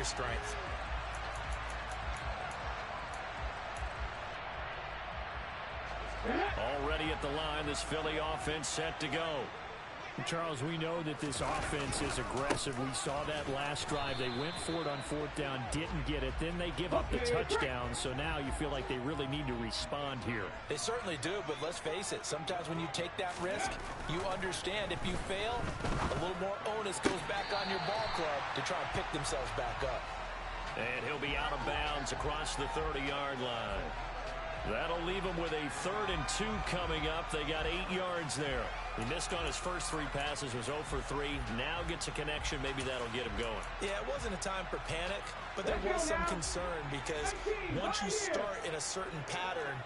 strength. Already at the line, this Philly offense set to go. Charles, we know that this offense is aggressive. We saw that last drive. They went for it on fourth down, didn't get it. Then they give up the touchdown. So now you feel like they really need to respond here. They certainly do, but let's face it. Sometimes when you take that risk, you understand if you fail, a little more onus goes back on your ball club to try and pick themselves back up. And he'll be out of bounds across the 30-yard line. That'll leave him with a 3rd and 2 coming up. They got 8 yards there. He missed on his first 3 passes, was 0 for 3. Now gets a connection. Maybe that'll get him going. Yeah, it wasn't a time for panic, but there was some concern because once you start in a certain pattern,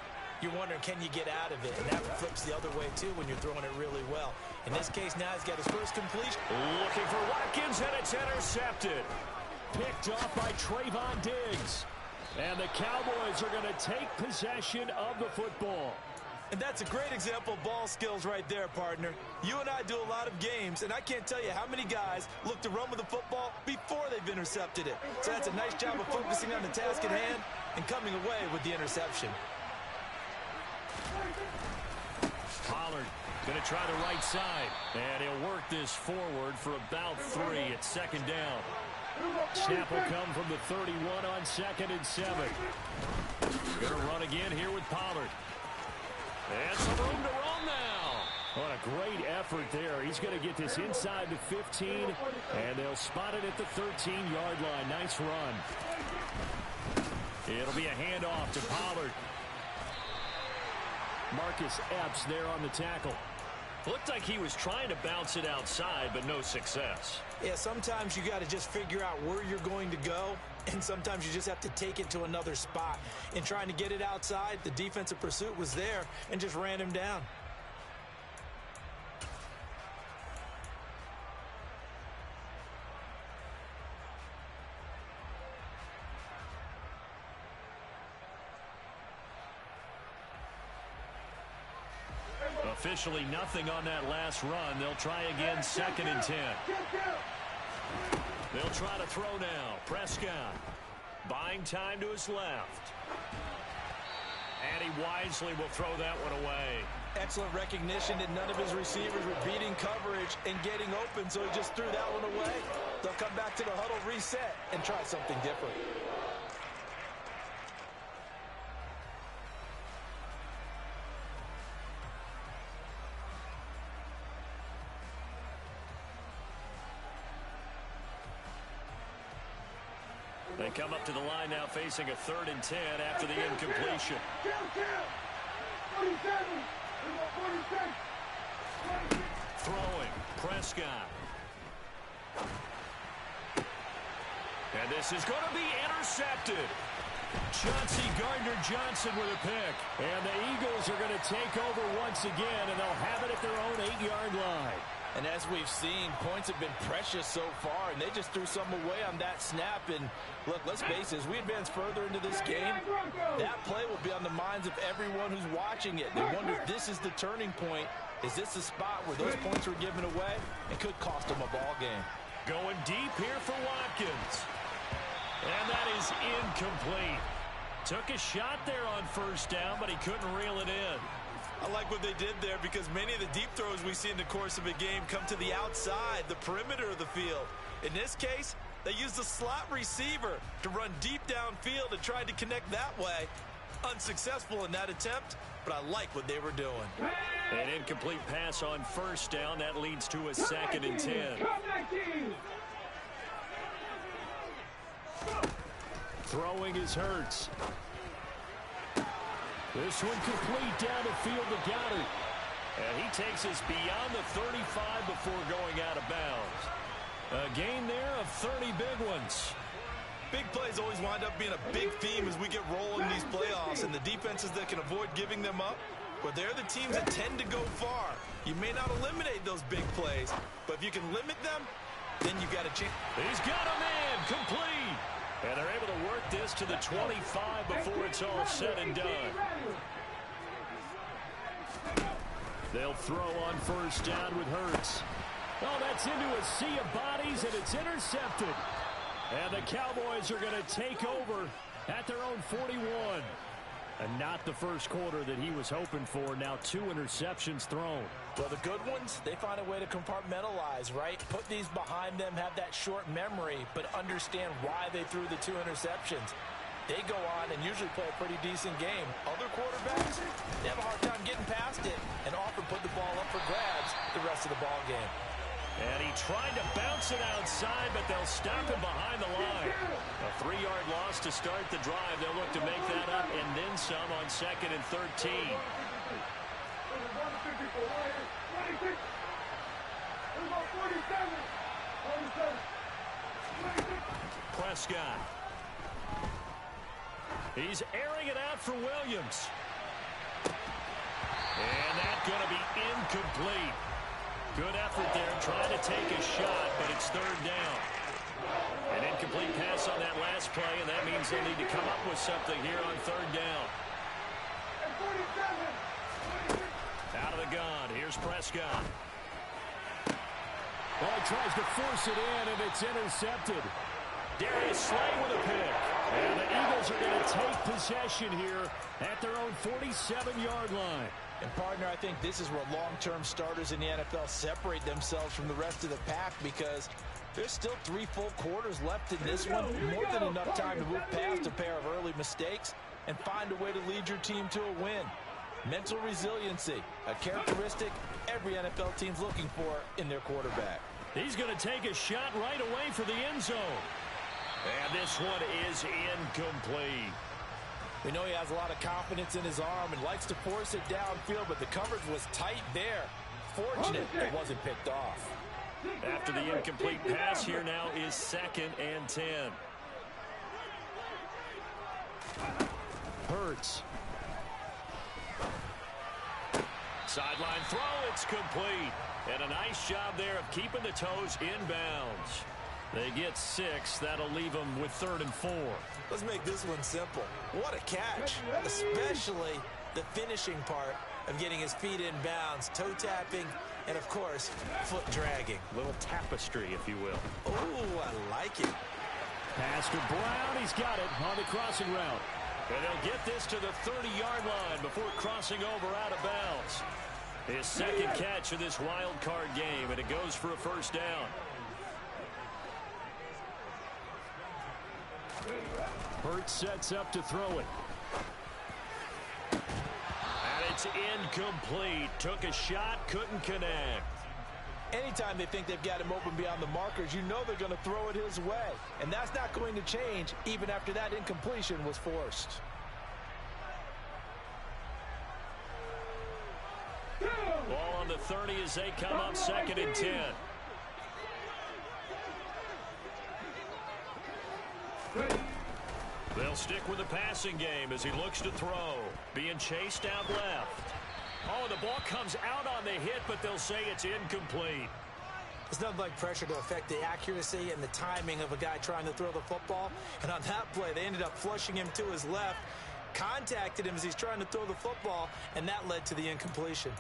you're wondering, can you get out of it? And that flips the other way, too, when you're throwing it really well. In this case, now he's got his first completion. Looking for Watkins, and it's intercepted. Picked off by Trayvon Diggs. And the Cowboys are going to take possession of the football. And that's a great example of ball skills right there, partner. You and I do a lot of games, and I can't tell you how many guys look to run with the football before they've intercepted it. So that's a nice job of focusing on the task at hand and coming away with the interception. Pollard going to try the right side. And he'll work this forward for about 3 at 2nd down. Snap will come from the 31 on 2nd and 7. Going to run again here with Pollard. And some room to run now. What a great effort there. He's going to get this inside the 15, and they'll spot it at the 13-yard line. Nice run. It'll be a handoff to Pollard. Marcus Epps there on the tackle. Looked like he was trying to bounce it outside, but no success. Yeah, sometimes you got to just figure out where you're going to go, and sometimes you just have to take it to another spot. In trying to get it outside, the defensive pursuit was there and just ran him down. Officially nothing on that last run. They'll try again 2nd and 10. They'll try to throw now. Prescott buying time to his left. And he wisely will throw that one away. Excellent recognition that none of his receivers were beating coverage and getting open, so he just threw that one away. They'll come back to the huddle, reset, and try something different. They come up to the line now facing a 3rd and 10 after the incompletion. Throwing, Prescott. And this is going to be intercepted. Chauncey Gardner-Johnson with a pick. And the Eagles are going to take over once again, and they'll have it at their own 8-yard line. And as we've seen, points have been precious so far, and they just threw some away on that snap. And look, let's face it, as we advance further into this game, that play will be on the minds of everyone who's watching it. They wonder if this is the turning point. Is this the spot where those points were given away? It could cost them a ball game. Going deep here for Watkins. And that is incomplete. Took a shot there on 1st down, but he couldn't reel it in. I like what they did there because many of the deep throws we see in the course of a game come to the outside, the perimeter of the field. In this case, they used the slot receiver to run deep downfield and tried to connect that way. Unsuccessful in that attempt, but I like what they were doing. An incomplete pass on 1st down. That leads to a 2nd and 10. Throwing is Hurts. This one complete down the field to Goddard. And he takes us beyond the 35 before going out of bounds. A gain there of 30 big ones. Big plays always wind up being a big theme as we get rolling these playoffs, and the defenses that can avoid giving them up, but they're the teams that tend to go far. You may not eliminate those big plays, but if you can limit them, then you got a chance. He's got a man complete. And they're able to work this to the 25 before it's all said and done. They'll throw on 1st down with Hurts. Oh, that's into a sea of bodies, and it's intercepted. And the Cowboys are going to take over at their own 41. And not the first quarter that he was hoping for. Now 2 interceptions thrown. Well, the good ones, they find a way to compartmentalize, right? Put these behind them, have that short memory, but understand why they threw the 2 interceptions. They go on and usually play a pretty decent game. Other quarterbacks, they have a hard time getting past it and often put the ball up for grabs the rest of the ball game. And he tried to bounce it outside, but they'll stop him behind the line. A 3-yard loss to start the drive. They'll look to make that up and then some on 2nd and 13. Prescott. He's airing it out for Williams. And that's going to be incomplete. Good effort there, trying to take a shot, but it's 3rd down. An incomplete pass on that last play, and that means they'll need to come up with something here on 3rd down. Out of the gun, here's Prescott. Well, he tries to force it in, and it's intercepted. Darius Slay with a pick. And the Eagles are going to take possession here at their own 47-yard line. And, partner, I think this is where long-term starters in the NFL separate themselves from the rest of the pack because there's still 3 full quarters left in this one. More than enough time to move past a pair of early mistakes and find a way to lead your team to a win. Mental resiliency, a characteristic every NFL team's looking for in their quarterback. He's going to take a shot right away for the end zone. And this one is incomplete. We know he has a lot of confidence in his arm and likes to force it downfield, but the coverage was tight there. Fortunate it wasn't picked off. After the incomplete pass, here now is 2nd and 10. Hurts. Sideline throw, it's complete. And a nice job there of keeping the toes inbounds. They get 6. That'll leave them with 3rd and 4. Let's make this one simple. What a catch, especially the finishing part of getting his feet in bounds, toe tapping, and, of course, foot dragging. Little tapestry, if you will. Oh, I like it. Pass to Brown. He's got it on the crossing route. And they'll get this to the 30-yard line before crossing over out of bounds. His 2nd catch of this wild card game, and it goes for a 1st down. Hurts sets up to throw it. And it's incomplete. Took a shot, couldn't connect. Anytime they think they've got him open beyond the markers, you know they're going to throw it his way. And that's not going to change even after that incompletion was forced. Ball on the 30 as they come up 2nd and 10. They'll stick with the passing game as he looks to throw. Being chased out left. Oh, the ball comes out on the hit, but they'll say it's incomplete. It's nothing like pressure to affect the accuracy and the timing of a guy trying to throw the football. And on that play, they ended up flushing him to his left, contacted him as he's trying to throw the football, and that led to the incompletion.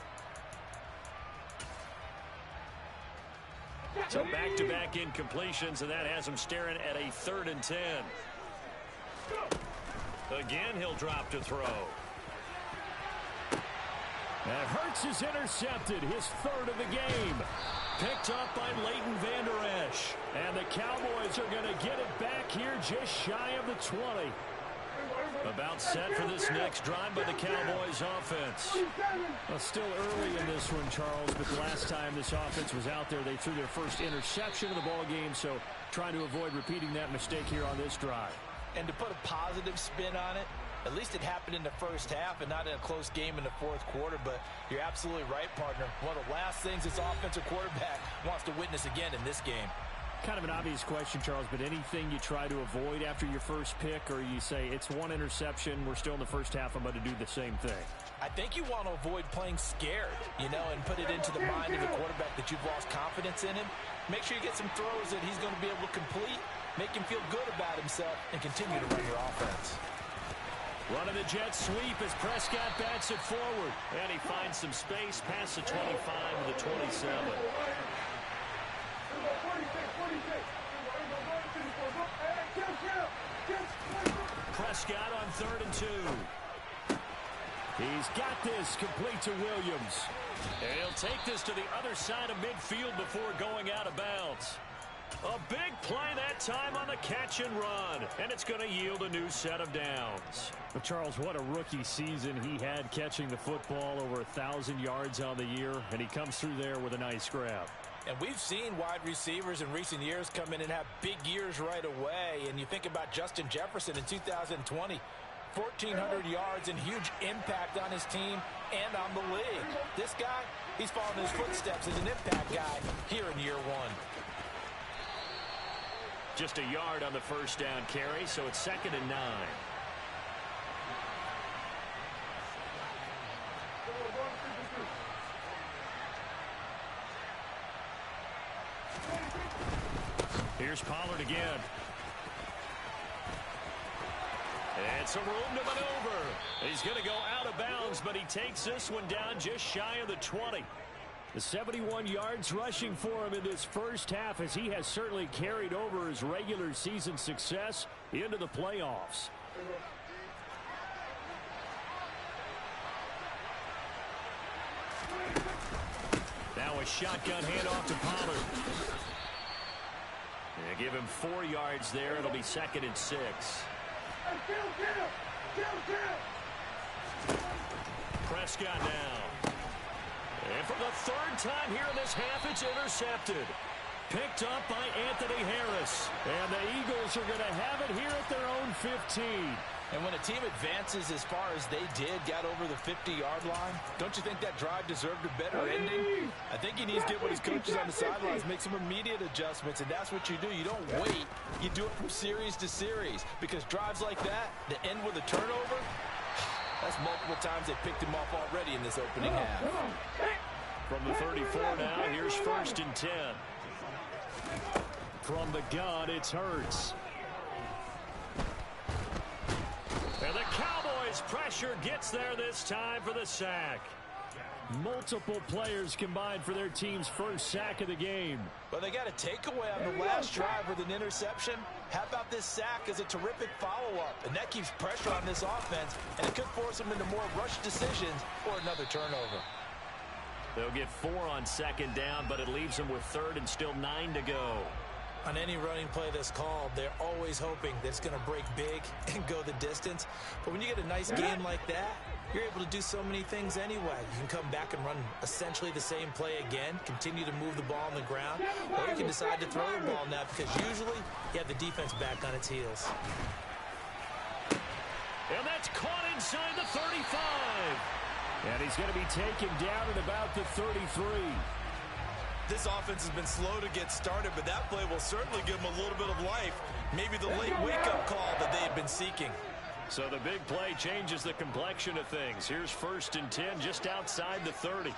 So back-to-back incompletions, and that has him staring at a 3rd and 10. Again, he'll drop to throw. And Hurts is intercepted, his 3rd of the game. Picked up by Leighton Vander Esch. And the Cowboys are going to get it back here just shy of the 20. About set for this next drive by the Cowboys offense. Well, still early in this one, Charles, but the last time this offense was out there, they threw their first interception of the ball game, so trying to avoid repeating that mistake here on this drive. And to put a positive spin on it, at least it happened in the first half and not in a close game in the 4th quarter. But you're absolutely right, partner. One of the last things this offensive quarterback wants to witness again in this game. Kind of an obvious question, Charles, but anything you try to avoid after your first pick, or you say it's one interception, we're still in the first half, I'm going to do the same thing? I think you want to avoid playing scared, and put it into the mind of the quarterback that you've lost confidence in him. Make sure you get some throws that he's going to be able to complete, make him feel good about himself, and continue to run your offense. Running the jet sweep as Prescott bats it forward. And he finds some space past the 25 to the 27. Prescott on 3rd and 2. He's got this, complete to Williams. And he'll take this to the other side of midfield before going out of bounds. A big play that time on the catch and run, and it's going to yield a new set of downs. But Charles, what a rookie season he had catching the football, over 1,000 yards on the year, and he comes through there with a nice grab. And we've seen wide receivers in recent years come in and have big years right away. And you think about Justin Jefferson in 2020, 1,400 yards and huge impact on his team and on the league. This guy, he's following his footsteps as an impact guy here in year one. Just a yard on the first down carry, so it's 2nd and 9. Here's Pollard again. And some room to maneuver. He's going to go out of bounds, but he takes this one down just shy of the 20. The 71 yards rushing for him in this first half, as he has certainly carried over his regular season success into the playoffs. Now a shotgun handoff to Pollard. And give him 4 yards there. It'll be 2nd and 6. Prescott now. And for the 3rd time here in this half, it's intercepted. Picked up by Anthony Harris. And the Eagles are going to have it here at their own 15. And when a team advances as far as they did, got over the 50-yard line, don't you think that drive deserved a better ending? I think he needs to get with his coaches on the sidelines, make some immediate adjustments, and that's what you do. You don't wait. You do it from series to series, because drives like that end with a turnover, that's multiple times they picked him off already in this opening half. From the 34 now, here's 1st and 10. From the gun, it's Hurts. And the Cowboys' pressure gets there this time for the sack. Multiple players combined for their team's first sack of the game. But they got a takeaway on the last drive with an interception. How about this sack as a terrific follow-up? And that keeps pressure on this offense, and it could force them into more rush decisions or another turnover. They'll get 4 on 2nd down, but it leaves them with 3rd and still 9 to go. On any running play that's called, they're always hoping that it's going to break big and go the distance. But when you get a nice game like that, you're able to do so many things anyway. You can come back and run essentially the same play again, continue to move the ball on the ground, or you can decide to throw the ball now, because usually you have the defense back on its heels. And that's caught inside the 35. And he's going to be taken down at about the 33. This offense has been slow to get started, but that play will certainly give them a little bit of life. Maybe the late wake-up call that they had been seeking. So the big play changes the complexion of things. Here's 1st and 10 just outside the 30.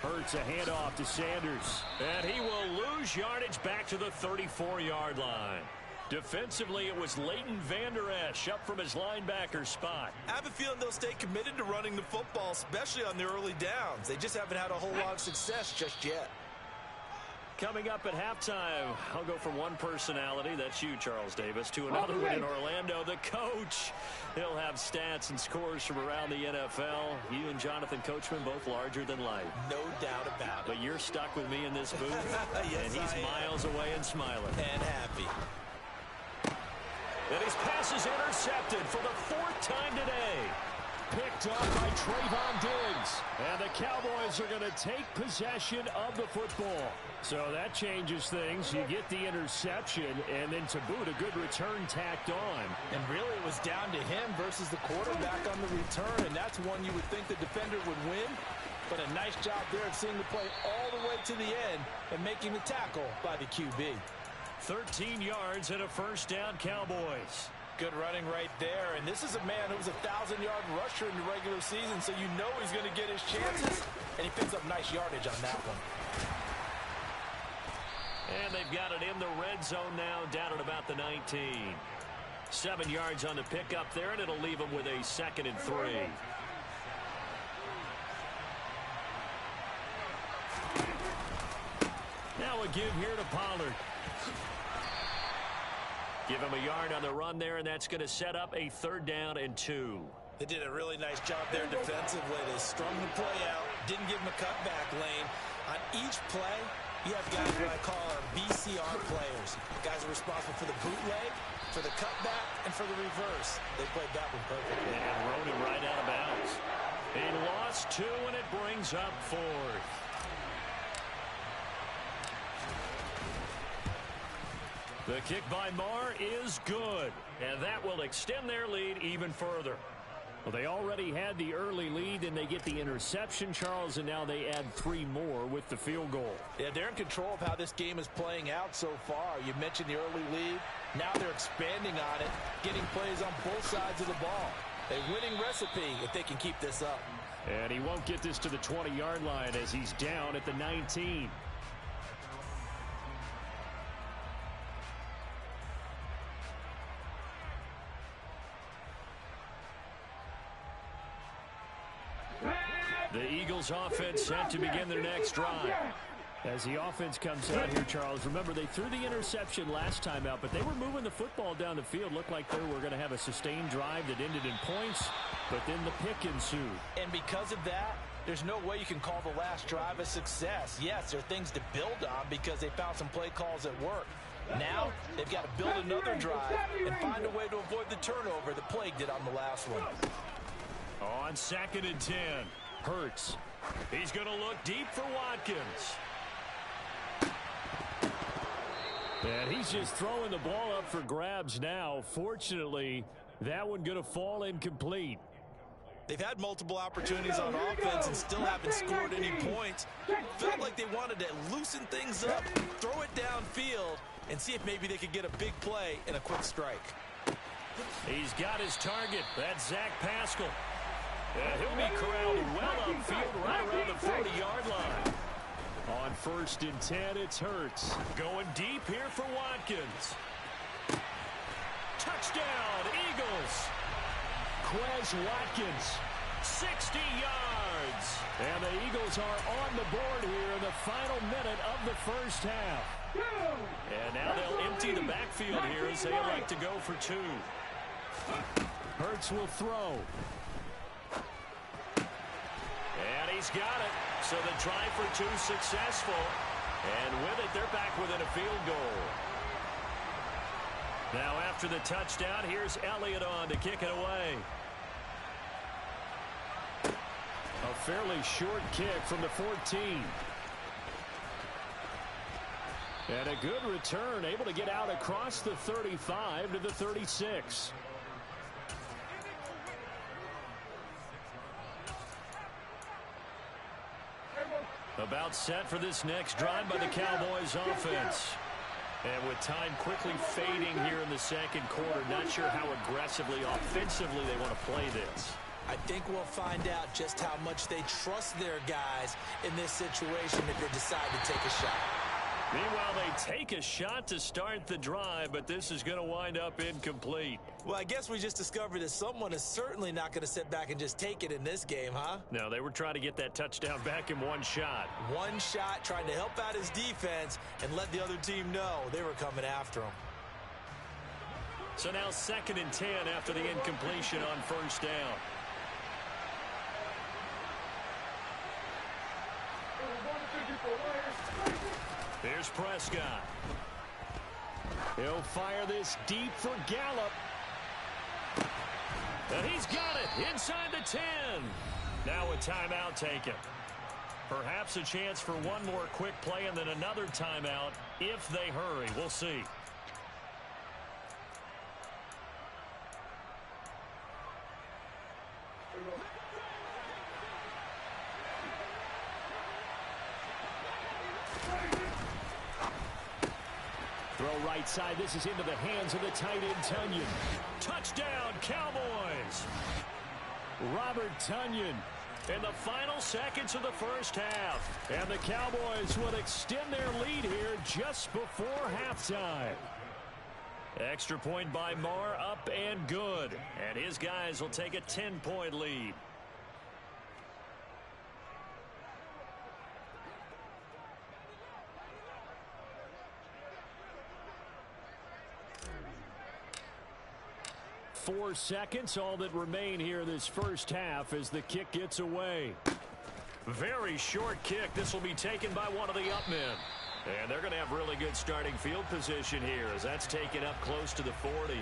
Hurts a handoff to Sanders. And he will lose yardage back to the 34-yard line. Defensively, it was Leighton Vander Esch up from his linebacker spot. I have a feeling they'll stay committed to running the football, especially on the early downs. They just haven't had a whole lot of success just yet. Coming up at halftime, I'll go from one personality, that's you, Charles Davis, to another one in Orlando, the coach. He'll have stats and scores from around the NFL. You and Jonathan Coachman both larger than life. No doubt about it. But you're stuck with me in this booth, yes, and he's miles away and smiling. And happy. And his pass is intercepted for the 4th time today. Picked up by Trayvon Diggs. And the Cowboys are going to take possession of the football. So that changes things. You get the interception, and then to boot, a good return tacked on. And really it was down to him versus the quarterback on the return, and that's one you would think the defender would win. But a nice job there of seeing the play all the way to the end and making the tackle by the QB. 13 yards and a 1st down, Cowboys. Good running right there, and this is a man who was a 1,000-yard rusher in the regular season, so you know he's going to get his chances, and he picks up nice yardage on that one. And they've got it in the red zone now, down at about the 19. 7 yards on the pickup there, and it'll leave them with a 2nd and 3. Now a give here to Pollard. Give him a yard on the run there, and that's going to set up a 3rd down and 2. They did a really nice job there defensively. They strung the play out, didn't give him a cutback lane. On each play, you have guys what I call our BCR players. Guys are responsible for the bootleg, for the cutback, and for the reverse. They played that one perfectly. And rode him right out of bounds. He lost 2, and it brings up 4th. The kick by Marr is good, and that will extend their lead even further. Well, they already had the early lead, and they get the interception, Charles, and now they add 3 more with the field goal. Yeah, they're in control of how this game is playing out so far. You mentioned the early lead. Now they're expanding on it, getting plays on both sides of the ball. A winning recipe if they can keep this up. And he won't get this to the 20-yard line as he's down at the 19. The Eagles offense set to begin their next drive. As the offense comes out here, Charles, remember they threw the interception last time out, but they were moving the football down the field. Looked like they were going to have a sustained drive that ended in points, but then the pick ensued. And because of that, there's no way you can call the last drive a success. Yes, there are things to build on because they found some play calls that work. Now, they've got to build another drive and find a way to avoid the turnover that plagued it on the last one. On 2nd and 10. Hurts. He's going to look deep for Watkins. And he's just throwing the ball up for grabs now. Fortunately, that one going to fall incomplete. They've had multiple opportunities on offense and still haven't scored any points. Felt like they wanted to loosen things up, throw it downfield, and see if maybe they could get a big play and a quick strike. He's got his target. That's Zach Pascal. He'll be corralled well upfield right around the 40-yard line. On 1st and 10, it's Hurts. Going deep here for Watkins. Touchdown, Eagles. Quez Watkins. 60 yards. And the Eagles are on the board here in the final minute of the first half. And now they'll empty the backfield here as they elect to go for 2. Hurts will throw. And he's got it. So the try for 2 successful. And with it, they're back within a field goal. Now after the touchdown, here's Elliott on to kick it away. A fairly short kick from the 14. And a good return, able to get out across the 35 to the 36. About set for this next drive by the Cowboys offense. And with time quickly fading here in the 2nd quarter, not sure how aggressively, offensively they want to play this. I think we'll find out just how much they trust their guys in this situation if they decide to take a shot. Meanwhile, they take a shot to start the drive, but this is going to wind up incomplete. Well, I guess we just discovered that someone is certainly not going to sit back and just take it in this game, huh? No, they were trying to get that touchdown back in one shot. One shot, trying to help out his defense and let the other team know they were coming after him. So now 2nd and 10 after the incompletion on 1st down. Here's Prescott. He'll fire this deep for Gallup. And he's got it inside the 10. Now a timeout taken. Perhaps a chance for one more quick play and then another timeout if they hurry. We'll see. Throw right side. This is into the hands of the tight end, Tonyan. Touchdown, Cowboys. Robert Tonyan In the final seconds of the first half. And the Cowboys will extend their lead here just before halftime. Extra point by Marr, up and good. And his guys will take a 10-point lead. 4 seconds, all that remain here this first half as the kick gets away. Very short kick. This will be taken by one of the up men. And they're going to have really good starting field position here as that's taken up close to the 40.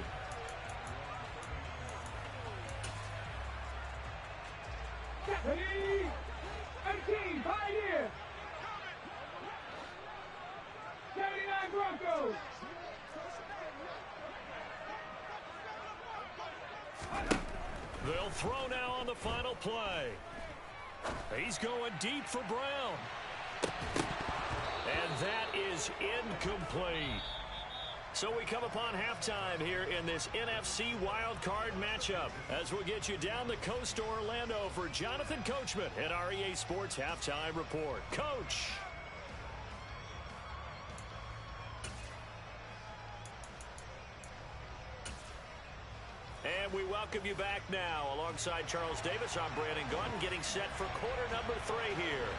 Pioneer. 79 Broncos. They'll throw now on the final play. He's going deep for Brown. And that is incomplete. So we come upon halftime here in this NFC wildcard matchup as we'll get you down the coast to Orlando for Jonathan Coachman at our EA Sports Halftime Report. Coach. And we welcome you back now. Alongside Charles Davis, I'm Brandon Gunn, getting set for quarter number 3 here.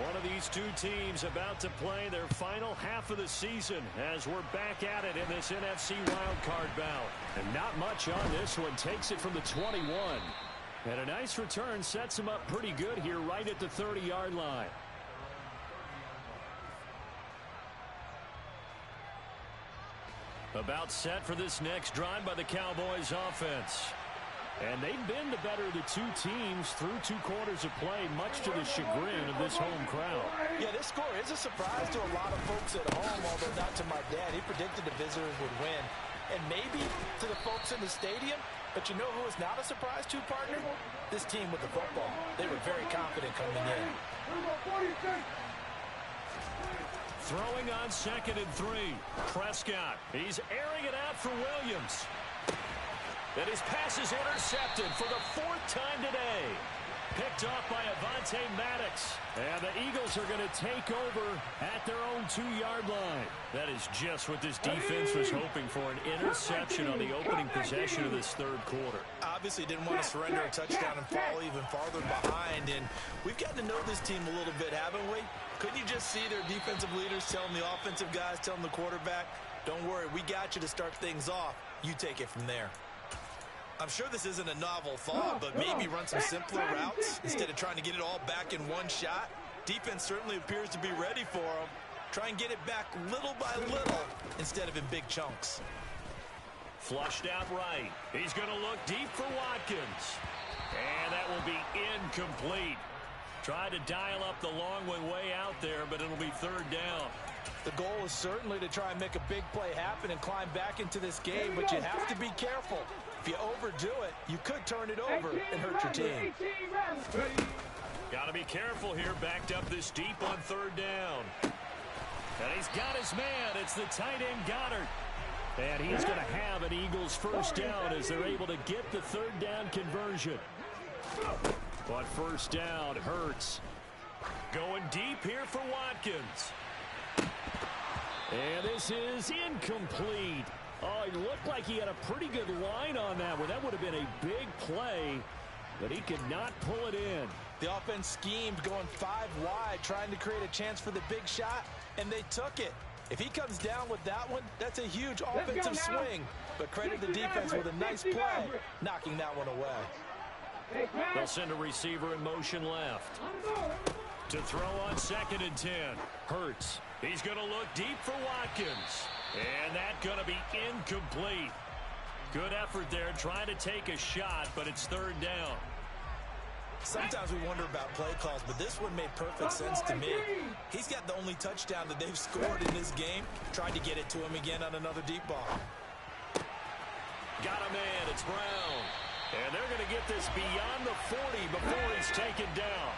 One of these two teams about to play their final half of the season as we're back at it in this NFC wildcard bout. And not much on this one. Takes it from the 21. And a nice return sets him up pretty good here right at the 30-yard line. About set for this next drive by the Cowboys offense. And they've been the better of the two teams through 2 quarters of play, much to the chagrin of this home crowd. Yeah, this score is a surprise to a lot of folks at home, although not to my dad. He predicted the visitors would win. And maybe to the folks in the stadium, but you know who is not a surprise to, partner? This team with the football. They were very confident coming in. Throwing on 2nd and 3. Prescott. He's airing it out for Williams. And his pass is intercepted for the 4th time today. Picked off by Avonte Maddox. And the Eagles are going to take over at their own 2-yard line. That is just what this defense was hoping for, an interception on the opening possession of this 3rd quarter. Obviously didn't want to surrender a touchdown and fall even farther behind. And we've got to know this team a little bit, haven't we? Couldn't you just see their defensive leaders telling the offensive guys, telling the quarterback, don't worry, we got you to start things off. You take it from there. I'm sure this isn't a novel thought, but maybe run some simpler routes instead of trying to get it all back in one shot. Defense certainly appears to be ready for them. Try and get it back little by little instead of in big chunks. Flushed out right. He's going to look deep for Watkins. And that will be incomplete. Tried to dial up the long one way out there, but it'll be 3rd down. The goal is certainly to try and make a big play happen and climb back into this game, but you have to be careful. If you overdo it, you could turn it over and hurt your team. Got to be careful here, backed up this deep on 3rd down. And he's got his man. It's the tight end Goddard. And he's going to have an Eagles 1st down as they're able to get the 3rd down conversion. But 1st down hurts. Going deep here for Watkins. And this is incomplete. Oh, it looked like he had a pretty good line on that one. That would have been a big play, but he could not pull it in. The offense schemed going 5 wide, trying to create a chance for the big shot, and they took it. If he comes down with that one, that's a huge offensive swing. But credit the defense with a nice play, knocking that one away. They'll send a receiver in motion left. To throw on 2nd and 10. Hurts. He's going to look deep for Watkins. And that's going to be incomplete. Good effort there trying to take a shot, but it's 3rd down. Sometimes we wonder about play calls, but this one made perfect sense to me. He's got the only touchdown that they've scored in this game. Tried to get it to him again on another deep ball. Got a man. It's Brown. And they're going to get this beyond the 40 before he's taken down.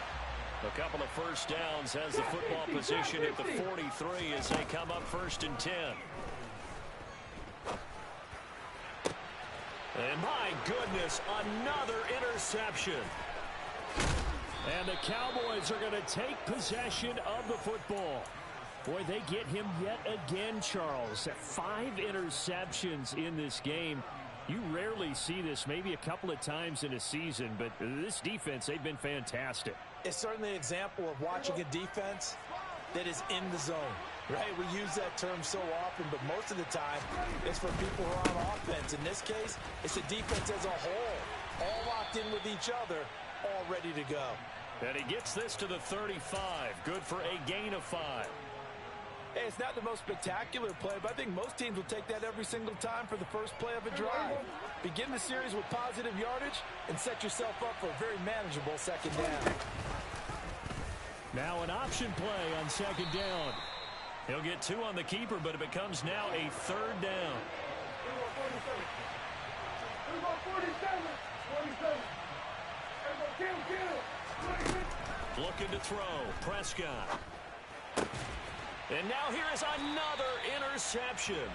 A couple of 1st downs has the football position at the 43 as they come up 1st and 10. And my goodness, another interception. And the Cowboys are going to take possession of the football. Boy, they get him yet again, Charles. 5 interceptions in this game. You rarely see this, maybe a couple of times in a season, but this defense, they've been fantastic. It's certainly an example of watching a defense that is in the zone. Right, we use that term so often, but most of the time, it's for people who are on offense. In this case, it's the defense as a whole, all locked in with each other, all ready to go. And he gets this to the 35. Good for a gain of 5. Hey, it's not the most spectacular play, but I think most teams will take that every single time for the first play of a drive. Begin the series with positive yardage and set yourself up for a very manageable second down. Now an option play on second down. He'll get 2 on the keeper, but it becomes now a 3rd down. Looking to throw. Prescott. And now here is another interception.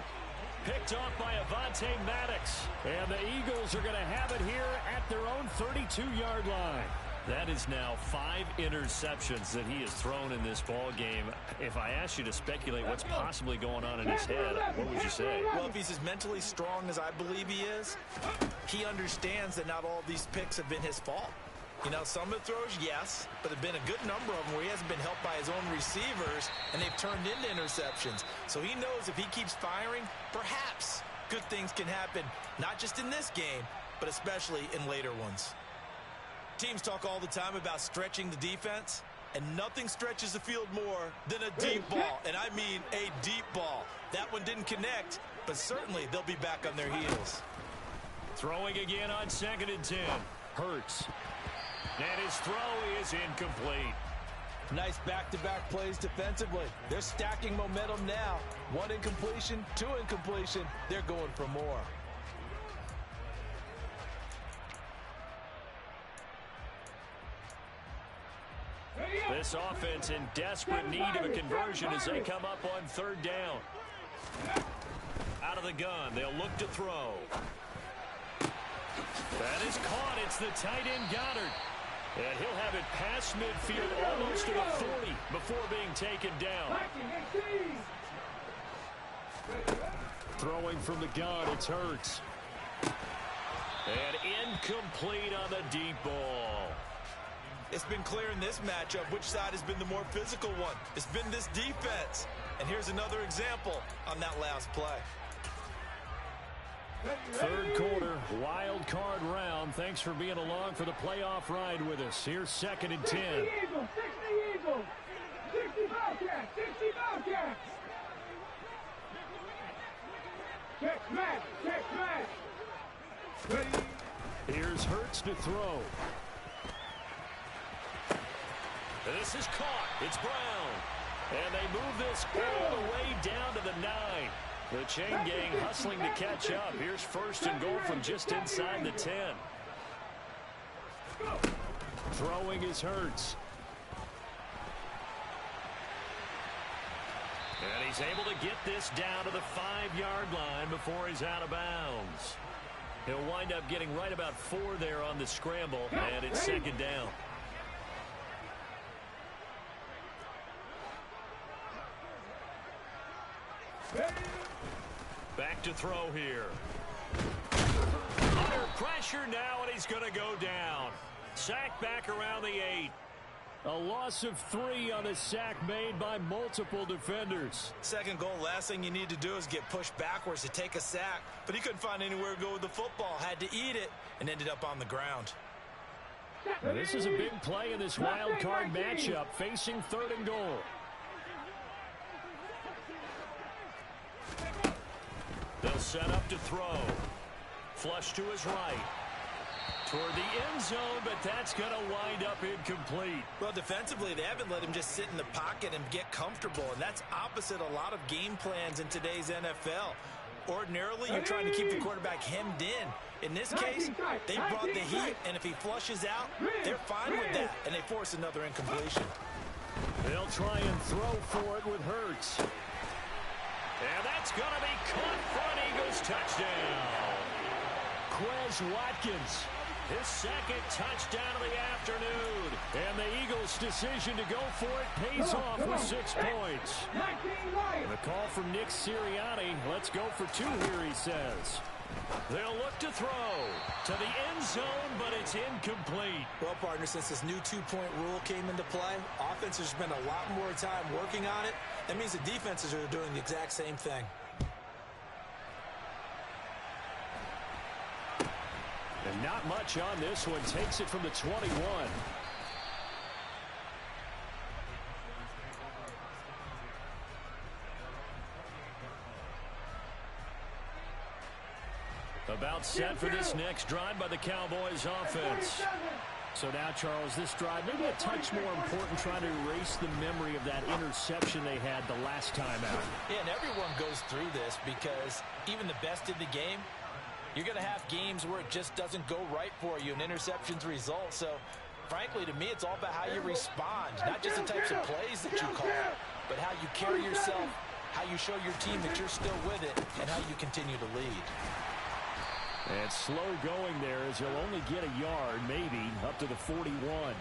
Picked off by Avonte Maddox. And the Eagles are going to have it here at their own 32-yard line. That is now 5 interceptions that he has thrown in this ball game. If I asked you to speculate what's possibly going on in his head, what would you say? Well, if he's as mentally strong as I believe he is, he understands that not all of these picks have been his fault. You know, some of the throws, yes, but there have been a good number of them where he hasn't been helped by his own receivers, and they've turned into interceptions. So he knows if he keeps firing, perhaps good things can happen, not just in this game, but especially in later ones. Teams talk all the time about stretching the defense, and nothing stretches the field more than a deep ball, and I mean a deep ball. That one didn't connect, but certainly they'll be back on their heels. Throwing again on 2nd and 10. Hurts. And his throw is incomplete. Nice back-to-back plays defensively. They're stacking momentum now. 1 incompletion, 2 incompletion. They're going for more. This offense in desperate need of a conversion as they come up on 3rd down. Out of the gun, they'll look to throw. That is caught. It's the tight end Goddard. And he'll have it past midfield almost to the 40 before being taken down. Throwing from the gun, it's Hurts. And incomplete on the deep ball. It's been clear in this matchup which side has been the more physical one. It's been this defense. And here's another example on that last play. 3rd quarter, wild card round. Thanks for being along for the playoff ride with us. Here's 2nd and 10. 60 Eagles, 60 Bobcats, 60 Bobcats. Check smash, check smash. Ready. Here's Hurts to throw. This is caught. It's Brown. And they move this all the way down to the 9. The chain gang hustling to catch up. Here's 1st and goal from just inside the 10. Throwing is Hurts. And he's able to get this down to the 5-yard line before he's out of bounds. He'll wind up getting right about 4 there on the scramble, and it's 2nd down. Back to throw here. Under pressure now, and he's going to go down. Sack back around the 8. A loss of 3 on a sack made by multiple defenders. Second goal, last thing you need to do is get pushed backwards to take a sack. But he couldn't find anywhere to go with the football. Had to eat it and ended up on the ground. Now, this is a big play in this wild card matchup, facing 3rd and goal. They'll set up to throw. Flush to his right. Toward the end zone, but that's going to wind up incomplete. Well, defensively, they haven't let him just sit in the pocket and get comfortable, and that's opposite a lot of game plans in today's NFL. Ordinarily, you're trying to keep the quarterback hemmed in. In this case, they brought the heat, and if he flushes out, they're fine with that, and they force another incompletion. They'll try and throw for it with Hurts. And that's going to be caught for an Eagles touchdown. Quez Watkins. His 2nd touchdown of the afternoon. And the Eagles' decision to go for it pays off with 6 points. And the call from Nick Sirianni. Let's go for 2 here, he says. They'll look to throw to the end zone, but it's incomplete. Well, partner, since this new two-point rule came into play, offenses spend a lot more time working on it. That means the defenses are doing the exact same thing. And not much on this one. Takes it from the 21. About set for this next drive by the Cowboys offense. So now, Charles, this drive maybe a touch more important, trying to erase the memory of that interception they had the last time out. Yeah, and everyone goes through this because even the best in the game, you're going to have games where it just doesn't go right for you and interceptions result. So, frankly, to me, it's all about how you respond, not just the types of plays that you call, but how you carry yourself, how you show your team that you're still with it, and how you continue to lead. And slow going there as he'll only get a yard, maybe, up to the 41.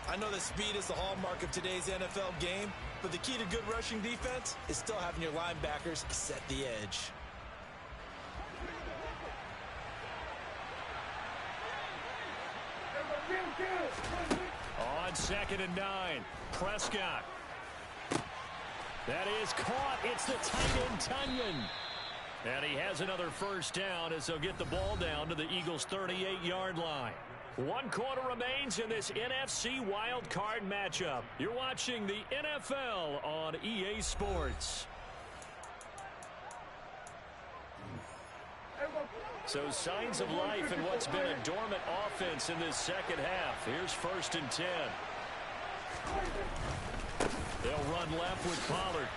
I know that speed is the hallmark of today's NFL game, but the key to good rushing defense is still having your linebackers set the edge. On 2nd and 9, Prescott. That is caught. It's the tight end, Tunyon. And he has another first down as they'll get the ball down to the Eagles' 38-yard line. 1 quarter remains in this NFC wild card matchup. You're watching the NFL on EA Sports. So signs of life in what's been a dormant offense in this second half. Here's 1st and 10. They'll run left with Pollard.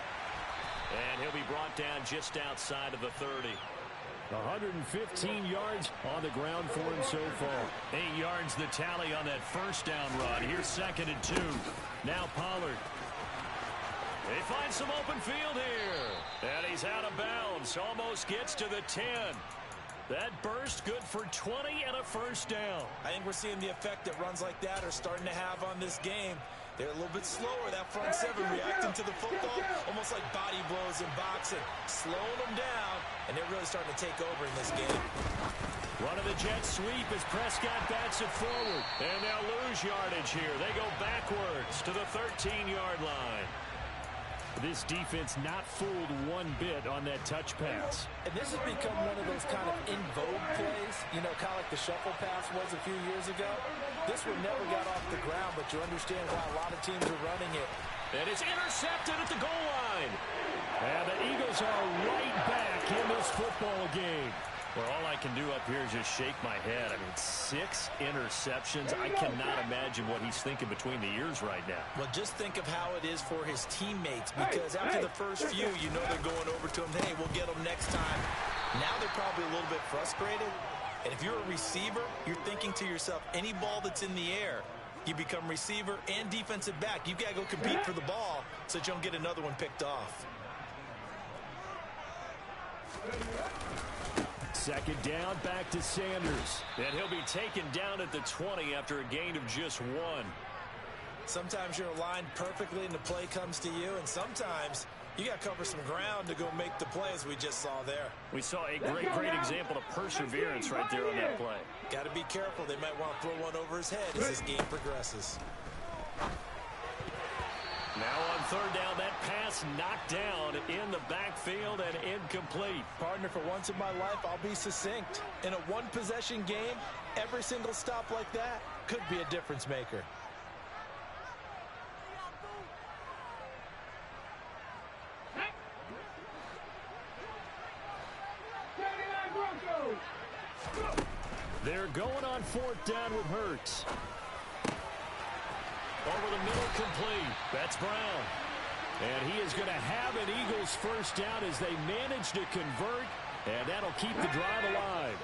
And he'll be brought down just outside of the 30. 115 yards on the ground for him so far. 8 yards the tally on that first down run. Here's 2nd and 2. Now Pollard. They find some open field here. And he's out of bounds. Almost gets to the 10. That burst good for 20 and a first down. I think we're seeing the effect that runs like that are starting to have on this game. They're a little bit slower, that front seven, reacting to the football, almost like body blows in boxing, slowing them down, and they're really starting to take over in this game. One of the jet sweep as Prescott bats it forward. And they'll lose yardage here. They go backwards to the 13-yard line. This defense not fooled one bit on that touch pass. And this has become one of those kind of in vogue plays, you know, kind of like the shuffle pass was a few years ago. This one never got off the ground, but you understand why a lot of teams are running it. And it's intercepted at the goal line. And the Eagles are right back in this football game. Well, all I can do up here is just shake my head. I mean, 6 interceptions. I cannot imagine what he's thinking between the ears right now. Well, just think of how it is for his teammates, because after the first few, you know they're going over to him, hey, we'll get them next time. Now they're probably a little bit frustrated. And if you're a receiver, you're thinking to yourself, any ball that's in the air, you become receiver and defensive back. You've got to go compete for the ball so that you don't get another one picked off. 2nd down, back to Sanders. And he'll be taken down at the 20 after a gain of just 1. Sometimes you're aligned perfectly and the play comes to you, and sometimes you got to cover some ground to go make the play, as we just saw there. We saw a great example of perseverance right there on that play. Got to be careful. They might want to throw one over his head as this game progresses. Now on 3rd down, that pass knocked down in the backfield and incomplete. Partner, for once in my life, I'll be succinct. In a one-possession game, every single stop like that could be a difference maker. They're going on 4th down with Hurts. Over the middle, complete. That's Brown. And he is going to have an Eagles first down as they manage to convert, and that'll keep the drive alive.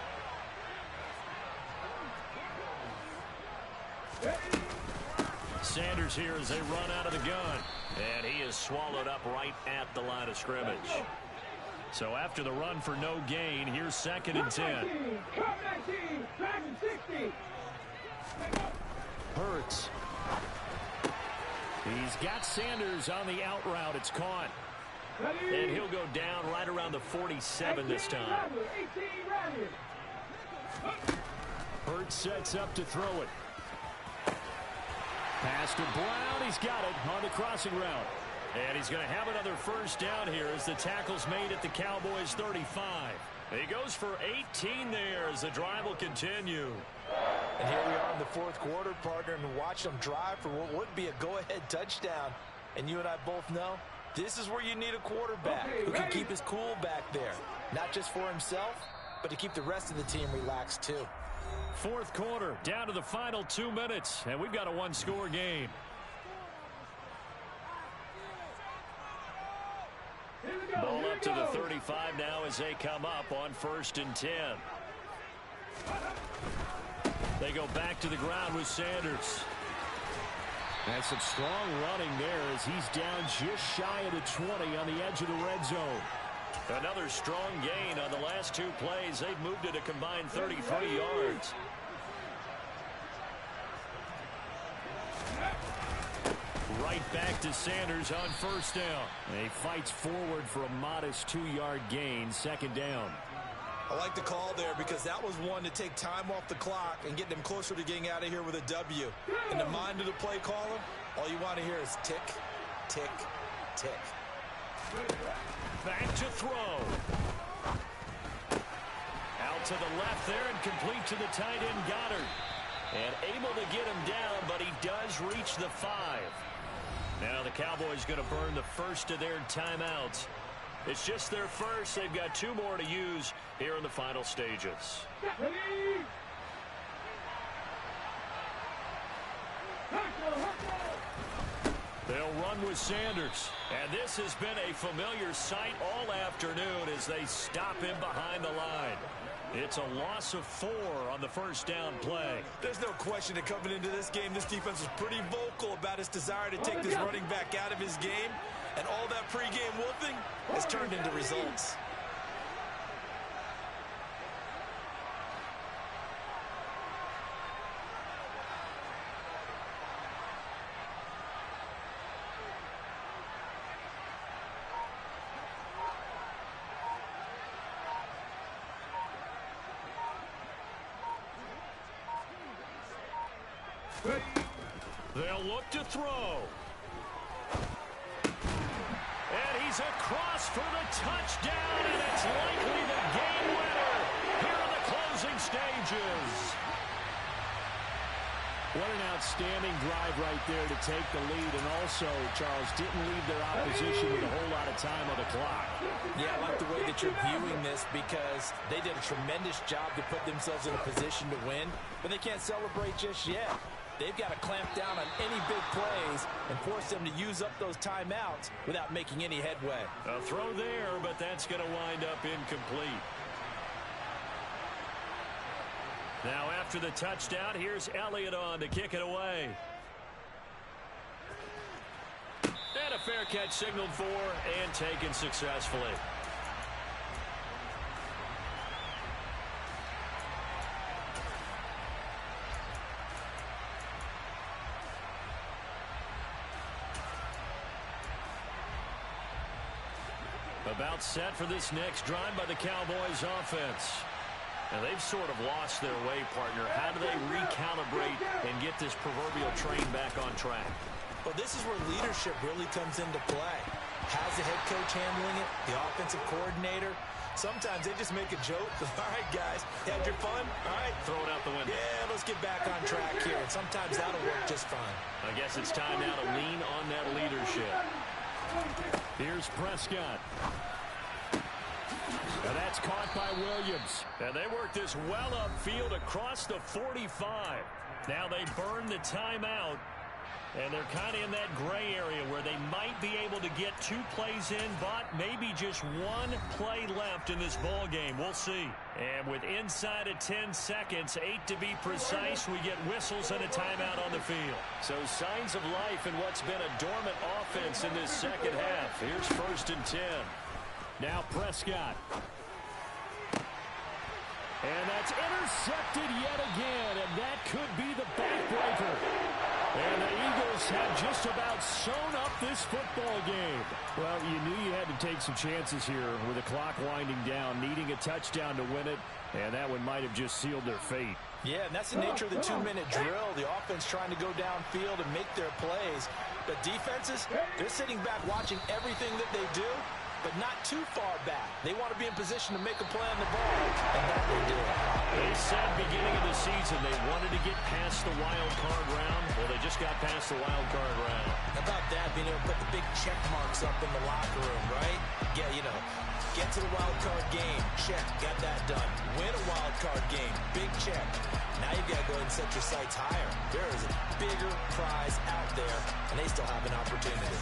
Sanders here as they run out of the gun. And he is swallowed up right at the line of scrimmage. So after the run for no gain, here's 2nd and 10. Hurts. He's got Sanders on the out route. It's caught. And he'll go down right around the 47 this time. Hurts sets up to throw it. Pass to Brown. He's got it on the crossing route. And he's going to have another first down here as the tackle's made at the Cowboys' 35. He goes for 18 there as the drive will continue. And here we are in the fourth quarter, partner, and watch them drive for what would be a go-ahead touchdown. And you and I both know this is where you need a quarterback who can keep his cool back there. Not just for himself, but to keep the rest of the team relaxed too. Fourth quarter, down to the final 2 minutes, and we've got a one-score game. Ball up to the 35 now as they come up on 1st and 10. They go back to the ground with Sanders. That's some strong running there as he's down just shy of the 20 on the edge of the red zone. Another strong gain on the last 2 plays. They've moved it a combined 33 yards. Right back to Sanders on 1st down. He fights forward for a modest 2-yard gain, 2nd down. I like the call there because that was one to take time off the clock and get them closer to getting out of here with a W. In the mind of the play caller, all you want to hear is tick, tick, tick. Back to throw. Out to the left there and complete to the tight end Goddard. And able to get him down, but he does reach the 5. Now the Cowboys going to burn the first of their timeouts. It's just their first. They've got 2 more to use here in the final stages. They'll run with Sanders. And this has been a familiar sight all afternoon as they stop him behind the line. It's a loss of 4 on the first down play. There's no question that coming into this game, this defense was pretty vocal about its desire to take this running back out of his game. And all that pregame wolfing has turned into results. They'll look to throw. And he's across for the touchdown, and it's likely the game winner here in the closing stages. What an outstanding drive right there to take the lead, and also, Charles, didn't leave their opposition with a whole lot of time on the clock. Yeah, I like the way that you're viewing this because they did a tremendous job to put themselves in a position to win, but they can't celebrate just yet. They've got to clamp down on any big plays and force them to use up those timeouts without making any headway. A throw there, but that's going to wind up incomplete. Now after the touchdown, here's Elliott on to kick it away. And a fair catch signaled for and taken successfully. About set for this next drive by the Cowboys offense. And they've sort of lost their way, partner. How do they recalibrate and get this proverbial train back on track? Well, this is where leadership really comes into play. How's the head coach handling it? The offensive coordinator? Sometimes they just make a joke. All right, guys, had your fun? All right. Throw it out the window. Yeah, let's get back on track here. And sometimes that'll work just fine. I guess it's time now to lean on that leadership. Here's Prescott. And that's caught by Williams. And they work this well upfield across the 45. Now they burn the timeout. And they're kind of in that gray area where they might be able to get 2 plays in, but maybe just 1 play left in this ball game. We'll see. And with inside of 10 seconds, 8 to be precise, we get whistles and a timeout on the field. So signs of life in what's been a dormant offense in this second half. Here's 1st and 10. Now Prescott. And that's intercepted yet again, and that could be the backbreaker. And the Eagles have just about sewn up this football game. Well, you knew you had to take some chances here with the clock winding down, needing a touchdown to win it, and that one might have just sealed their fate. Yeah, and that's the nature of the 2-minute drill. The offense trying to go downfield and make their plays. But defenses, they're sitting back watching everything that they do, but not too far back. They want to be in position to make a play on the ball, and that they did. They said beginning of the season they wanted to get past the wild card round. Well, they just got past the wild card round. How about that, being able to put the big check marks up in the locker room, right? Yeah, you know, get to the wild card game, check, got that done. Win a wild card game, big check. Now you've got to go ahead and set your sights higher. There is a bigger prize out there, and they still have an opportunity.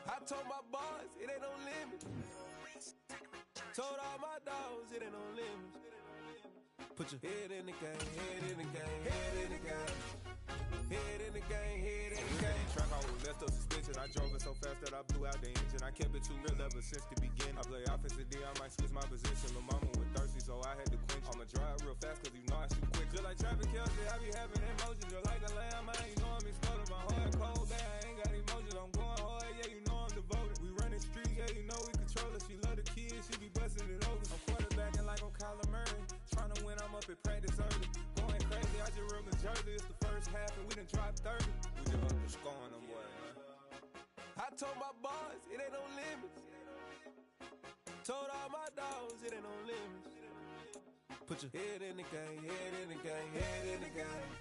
I told my boys it ain't no limit. Told all my dogs it ain't no limit. Put your head in the game, head in the game, head in the game. Head in the game, head in the game. Track out with messed up suspension. I drove it so fast that I blew out the engine. I kept it too real ever since the beginning. I play offensive D, I might switch my position. My mama was thirsty, so I had to quench. I'ma drive real fast, cause you know I shoot quick. Just like traffic Kelsey, I be having emotions. Just like a lamb, I ain't know I'm exploding. My heart cold, bad, I ain't got emotions. I'm going hard, yeah, you know I'm devoted. We running streets, yeah, you know we control it. She love the kids, she be busting it over. I'm quarterbacking like I'm Kyler Murray. Trying to win, I'm up at practice early. Going crazy, I just real the jersey. It's the first half and we done dropped 30. We just up to scoring them, boy, man. I told my boys, it ain't no limits. Told all my dogs, it ain't no limits. Put your head in the game, head in the game, head in the game.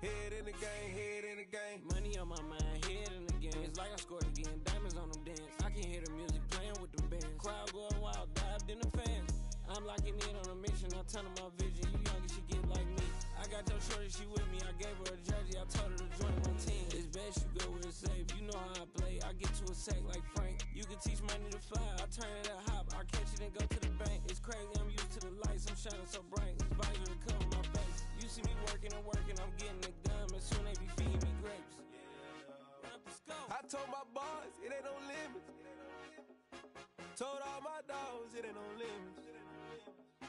Head in the game, head in the game. Money on my mind, head in the game. It's like I scored again, diamonds on them dance. I can hear the music playing with them bands. Crowd going wild, dived in the fans. I'm locking in on a mission, I tell them my vision. You young and she get like me. I got your shorty, she with me. I gave her a jersey, I told her to join my team. It's best you go where it's safe. You know how I play. I get to a sack like Frank. You can teach money to fly. I turn it up hop. I catch it and go to the bank. It's crazy, I'm used to the lights. I'm shining so bright. This visor to cover my face. You see me working and working. I'm getting it done. As soon they be feeding me grapes. Run up the scope. I told my boys, it ain't no limits. Told all my dogs, it ain't no limits.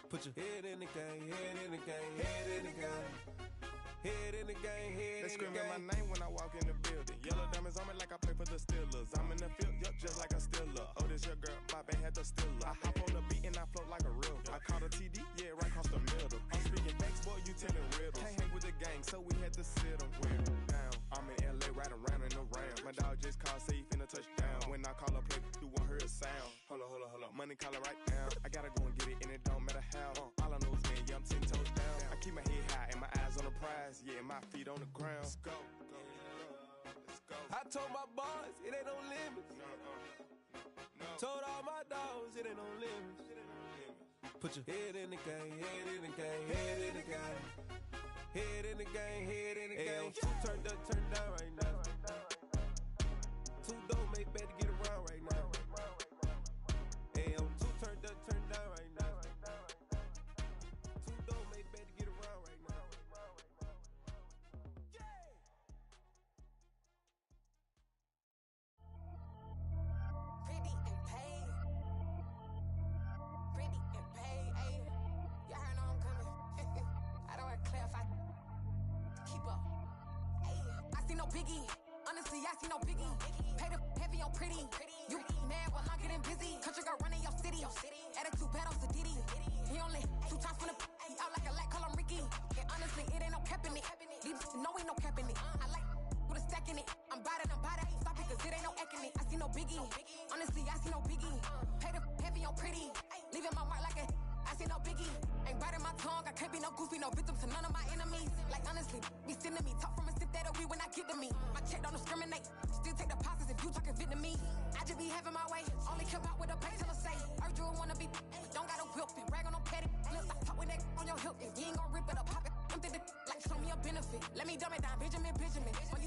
Put your head in the game, head in the game, head in the game. Head in the game, head in the game. They screaming my name when I walk in the building. Yellow diamonds on me like I play for the Steelers. I'm in the field, yup, just like a Steeler. Oh, this your girl, my band had the Steeler. I hop on the beat and I float like a river. I caught a TD, yeah, right across the middle. I'm speaking facts, boy, you telling riddles. Can't hang with the gang, so we had to sit them down. I'm in LA, riding around and around. My dog just called, say he finna touchdown. When I call a play, you won't hear a sound. Hold up, money caller right now. I gotta go and get it, and it don't matter how. All I know is, man, yeah, I'm 10 toes down. I keep my head high and my eyes on the prize. Yeah, my feet on the ground. Let's go. Let's go. I told my boys, it ain't no limits. No. Told all my dogs, it ain't no limits. Put your head in the game, head in the game, head in the game. Head in the game, head in the game. Two turned up, turned down right now. Two dope make better get around right now. Hey, two turned up, turned down right now. Two dope make better get around right now. Pretty and paid. Pretty and paid, ayy. Y'all heard know I'm coming. I don't want to clarify. Keep up. Ayy. I see no biggie. Honestly, I see no biggie. Pay the heavy on pretty. You mad while I'm getting busy. Country girl running your city. Attitude bad on Diddy. He only 2 times from the he out like a lack, call him Ricky. And honestly, it ain't no cap in it. These no ain't no cap in it. I like with a stack in it. I'm bad it. Stop it, cause it ain't no eck in it. I see no biggie. Honestly, I see no biggie. Pay the heavy on pretty. Leaving my mark like a I see no biggie. Ain't biting my tongue. I can't be no goofy, no victim to none of my enemies. Like honestly, be sending me talk from a sip that we when I get to me. My check don't discriminate. Still take deposits if you talking Vietnamese. I just be having my way. Only come out with a pay till I say. Urge you wanna be. Don't got no whip. Brag on no petty. Let's stop talk with that on your hip. If you ain't gon' rip it up, pop it. Empty the like show me a benefit. Let me dumb it down, Benjamin. When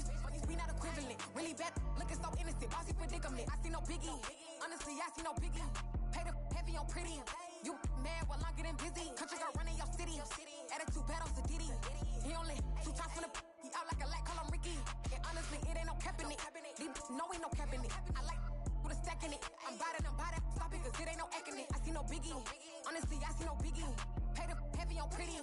we not equivalent. Really bad, looking so innocent. Bossy predicament. I see no biggie. Honestly, I see no biggie. Pay the heavy on pretty. You mad while I'm getting busy. Country girl running your city. Attitude bad on Diddy. He only 2 times from the he out like a lack, call him Ricky. And honestly, it ain't no cap in it. These no ain't no cap in it. I like with a stack in it. I'm bad it. Stop it, cause it ain't no eck in it. I see no biggie. Honestly, I see no biggie. Pay the heavy on pretty.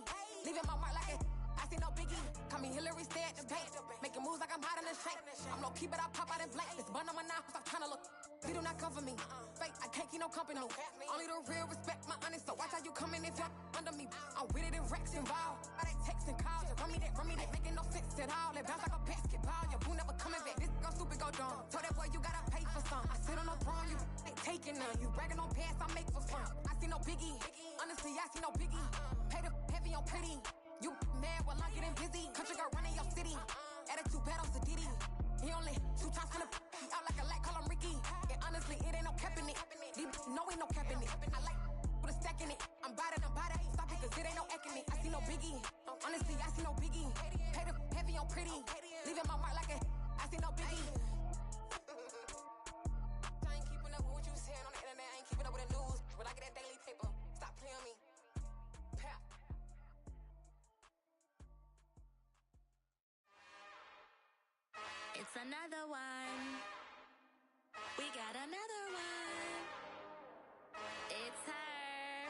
Leaving my mark like it. I see no biggie. Call me Hillary, stay at the bank. Making moves like I'm hot in the shank. I'm low key, but I pop out in blank. This bun on my knife, stop trying to look. They do not come for me. Fake, I can't keep no company. Only the real respect my honest. So watch how you coming if you're under me. I'm with it in Rex involved. I they text and calls. Run me that, making no sense at all. They bounce like a basketball. Your boo never coming back. This go stupid, go dumb. Told that boy you gotta pay for some. I sit on no throne, you ain't taking none. You bragging on past, I make for fun. I see no biggie. Honestly, I see no biggie. Pay the heavy on pretty. You mad while I'm getting busy. Country girl running your city. Attitude bad on Diddy. He only 2 times from the he out like a lack, call him Ricky. And honestly, it ain't no cap in it. These no ain't no cap in it. I like with a stack in it. I'm bad it. Stop it, cause it ain't no eck in it. I see no biggie. Honestly, I see no biggie. Pay the heavy on pretty. Leaving my mark like a I see no biggie. I ain't keeping up with what you saying on the internet. I ain't keeping up with the news. When I get that daily paper, stop playing me. Pap. It's another one. We got another one. It's her.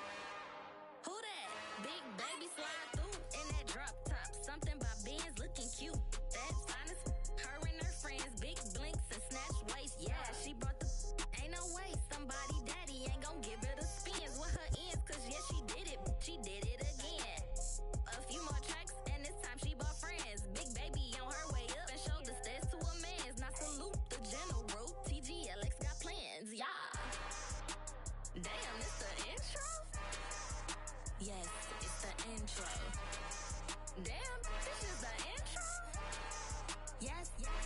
Who that? Big baby slide through in that drop top. Something by Benz looking cute. That's honest. Her and her friends, big blinks and snatch waist. Yeah, she brought the. Ain't no way somebody daddy ain't gon' give her the spins with her ends. Cause yeah, she did it. She did it again. A few more tracks and this time she bought friends. Big baby on her way up and showed the stairs to a man's. Now salute the general. TGLX got plans, yeah. Damn, it's the intro? Yes, it's the intro. Damn, this is the intro? Yes, yes.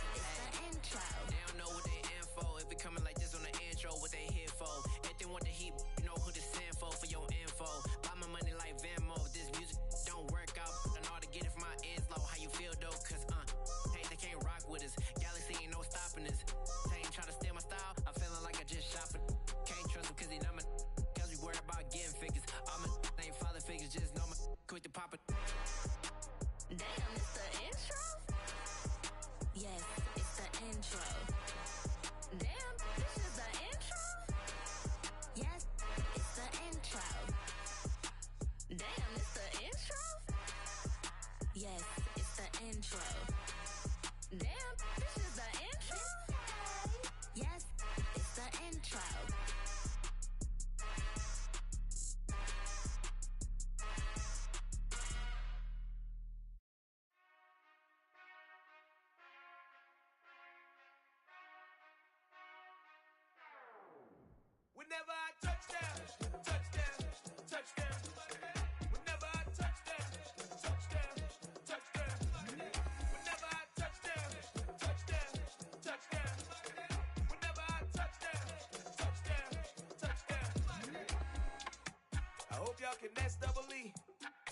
y'all can S-double-E.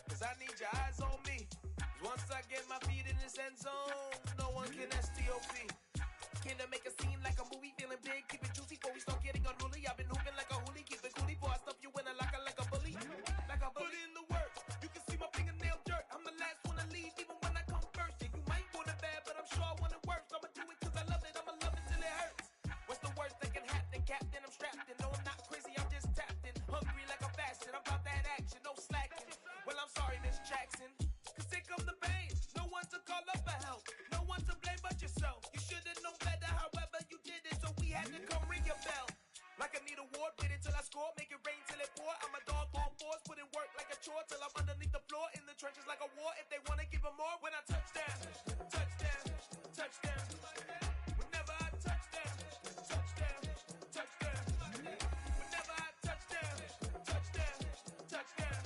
Cause I need your eyes on me. Once I get my feet in this end zone, no one can STOP. Can I make a scene like a movie, feeling big, keep it juicy before we start getting unruly. I've been hooping like a hoolie, keep it coolie before I stuff you in a locker like a bully. Like a bully. Put in the work, you can see my fingernail dirt. I'm the last one to leave, even when I come first. Yeah, you might want it bad, but I'm sure I want it worse. I'ma do it cause I love it, I'ma love it till it hurts. What's the worst that can happen, Captain? I'm strapped in, no I'm not crazy, I'm just tapped in. Hungry like a fashion, I'm about that action, no slacking. Well, I'm sorry, Miss Jackson, cause here come the pain. No one to call up for help, no one to blame but yourself. You should've known better, however you did it, so we had to come ring your bell. Like I need a ward, wait until I score, make it rain till it pour. I'm a dog on force, put in work like a chore till I'm underneath the floor, in the trenches like a war. If they wanna give them more, when I touch down, touchdown, touchdown. Whenever I touch down, touchdown, touchdown. Whenever I touch down, touchdown, touchdown.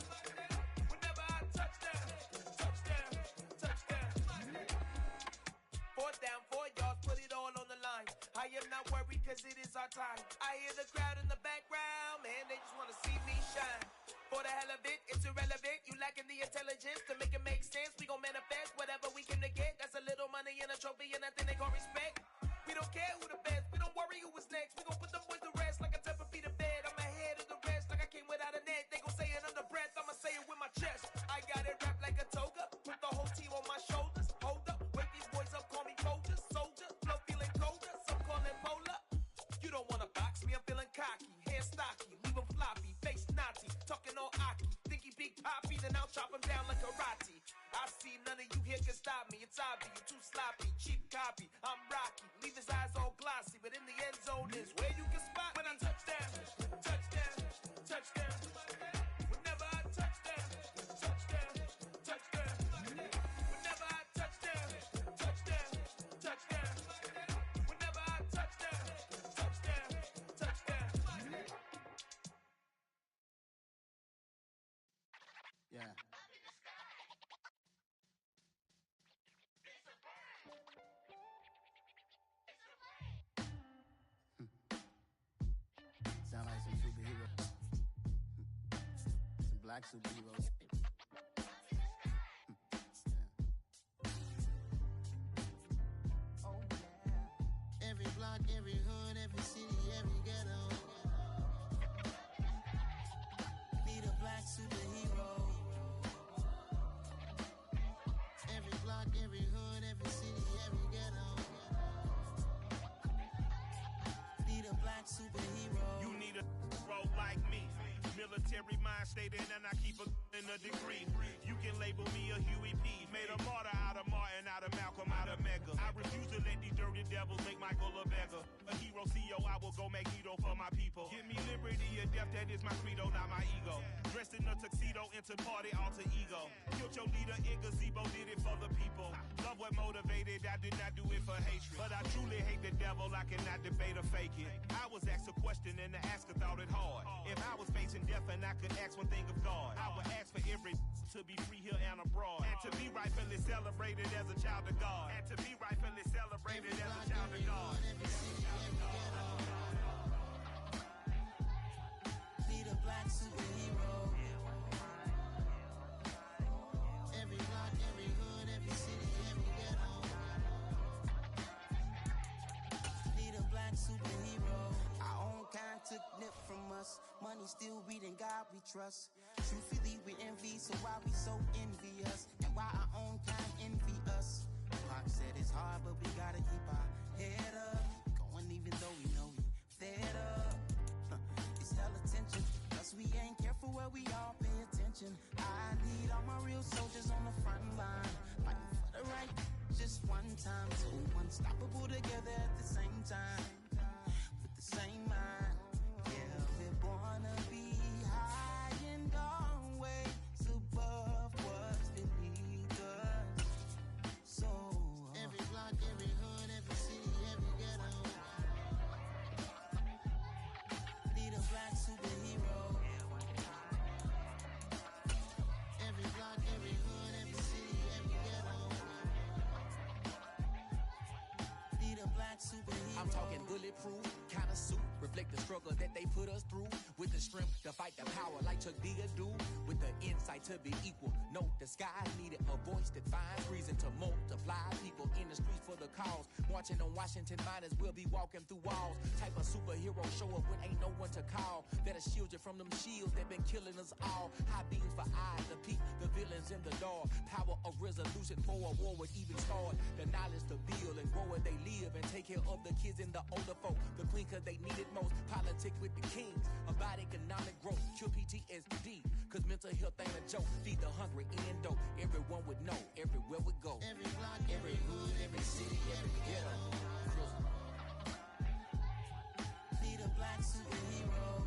Whenever I touch down, touchdown, touchdown. 4th down, 4 yards, put it all on the line. I am not worried cause it is our time. I hear the crowd in the background, man, they just wanna see me shine. For the hell of it, it's irrelevant. You lacking the intelligence to make it make sense. We gon' manifest whatever we came to get. That's a little money and a trophy and nothing they gon' respect. We don't care who the best, we don't worry who is next. We gon' put them boys to rest like a 10 feet of bed. I'm ahead of the rest like I came without a net. They gon' say it under breath, I'ma say it with my chest. I got it wrapped like a toga, put the whole team on my shoulders. Hold up, wake these boys up, call me Folger, soldier. Flow feeling colder, some call it polar. You don't wanna box me, I'm feeling cocky. Hair stocky, leave him floppy, face naughty. Talking all aki, think he big poppy, then I'll chop him down like karate. I see none of you here can stop me. It's obvious, you too sloppy, cheap copy. I'm Rocky, leave his eyes all glossy, but in the end zone is where you can spot when I touchdown, touchdown, touchdown. Whenever I touchdown, touchdown, touchdown. Whenever I touchdown, touchdown, touchdown. Whenever I touchdown, touchdown, touchdown. Yeah. Sound like some superheroes. Some black superheroes. Oh yeah. Every block, every hood, every city, every ghetto. Need a black superhero. Every block, every hood, every city, every ghetto. Need a black superhero. You need a role like me. Military mind stated and I keep in a degree. You can label me a Huey P. Made a martyr out of Martin, out of Malcolm, out of Mega. I refuse to let these dirty devils make Michael a beggar. A hero CEO, I will go Magneto for my people. Give me liberty or death, that is my credo, not my ego. Dressed in a tuxedo, into party, alter ego. Killed your leader in gazebo, did it for the people. Love what motivated, I did not do it for hatred. But I truly hate the devil, I cannot debate or fake it. I was asked a question and the asker thought it hard. If I was facing death and I could ask one thing of God, I would ask for every to be free here and abroad. And to be rightfully celebrated as a child of God. And to be rightfully celebrated as a child of God. Need a black superhero. Every block, every hood, every city, every ghetto. Need a black superhero. Our own kind took nip from us. Money still reading God we trust. Truthfully we envy, so why we so envious? And why our own kind envy us? Pac said it's hard, but we gotta keep our head up. Going even though we know we fed up. It's hella tension, cause we ain't careful where we all pay attention. I need all my real soldiers on the front line, fighting for the right just one time. So unstoppable together at the same time, with the same mind. Yeah, we're born to be high and always above what's beneath us. So every block, every hood, every city, every ghetto. Need a black superhero. Every block, every hood, every city, every ghetto. Need a black superhero. I'm talking bulletproof kind of suit. reflect the struggle that they put us through. With the strength to fight the power like Chuck D do. With the insight to be equal. No disguise needed. A voice that finds reason to multiply. People in the streets for the cause. Marching on Washington miners will be walking through walls. Type of superhero show up when ain't no one to call. That'll shield you from them shields that been killing us all. High beams for eyes to peek the villains in the dark. Power of resolution for a war would even start. The knowledge to build and grow where they live and take care of the kids and the older folk. The queen cause they need it most. Politics with the kings. About economic growth. Cure PTSD. Cause mental health ain't a joke. Feed the hungry in dope. Everyone would know. Everywhere we go. Every block, every hood, every city, every ghetto. Need a black superhero.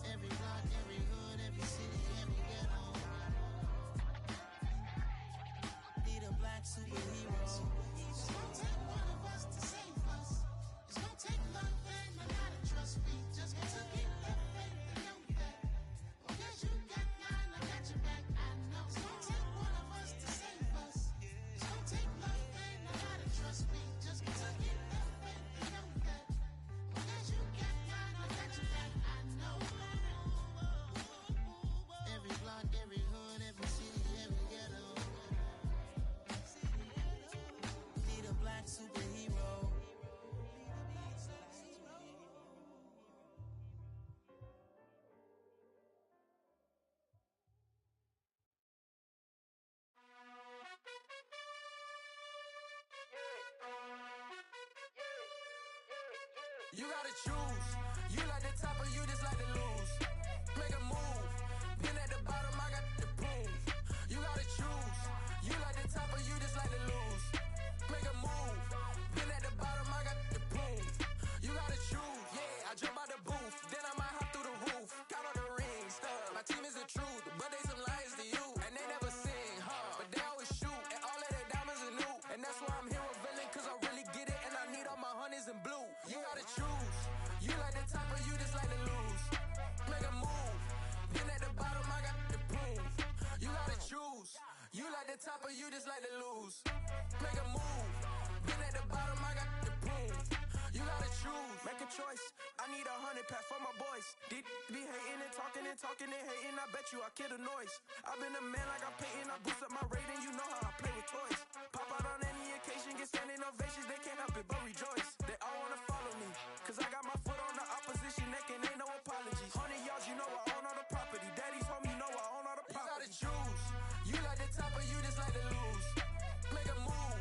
Every block, every hood, every city, every ghetto. Need a black superhero. It's gonna take one of us to save us. It's gonna take love and a lot of trust. We just got to keep the faith and know that. Because you got mine, I got your back. I know. It's gonna take one of us to save us. It's gonna take love and a lot of trust. We just got to keep the faith and know that. Because you got mine, I got your back. I know. Every block, every hood, every city, every ghetto. Need a black superhero. You gotta choose. You like the top or you just like to lose. Make a move. Been at the bottom, I got the proof. You gotta choose. You like the top or you just like to lose. Make a move. Been at the bottom, I got the proof. You gotta choose. Yeah, I jump out the booth. Then I might hop through the roof. Count all the rings. My team is the truth, but they some liars to you. And they never sing, but they always shoot. And all of their diamonds are new. And that's why I'm here revealing, cause I really get it. And I need all my honeys in blue. You gotta choose. You like the top or you just like to lose. Make a move. Been at the bottom, I got the proof. You gotta choose. You like the top or you just like to lose. Make a move. Been at the bottom, I got the proof. You gotta choose. Make a choice. I need 100 pack for my boys. Deep be hating and talking and hating. I bet you I kill the noise. I've been a man like I'm painting. I boost up my rating. You know how I play with toys. Pop out on any occasion, get standing ovations. They can't help it but rejoice. They all wanna follow me, cause I got my foot on the opposition neck and ain't no apologies. 100 yards, you know I own all the property. Daddy's home, you know I own all the property. You gotta choose. You like the top or you just like to lose. Make a move.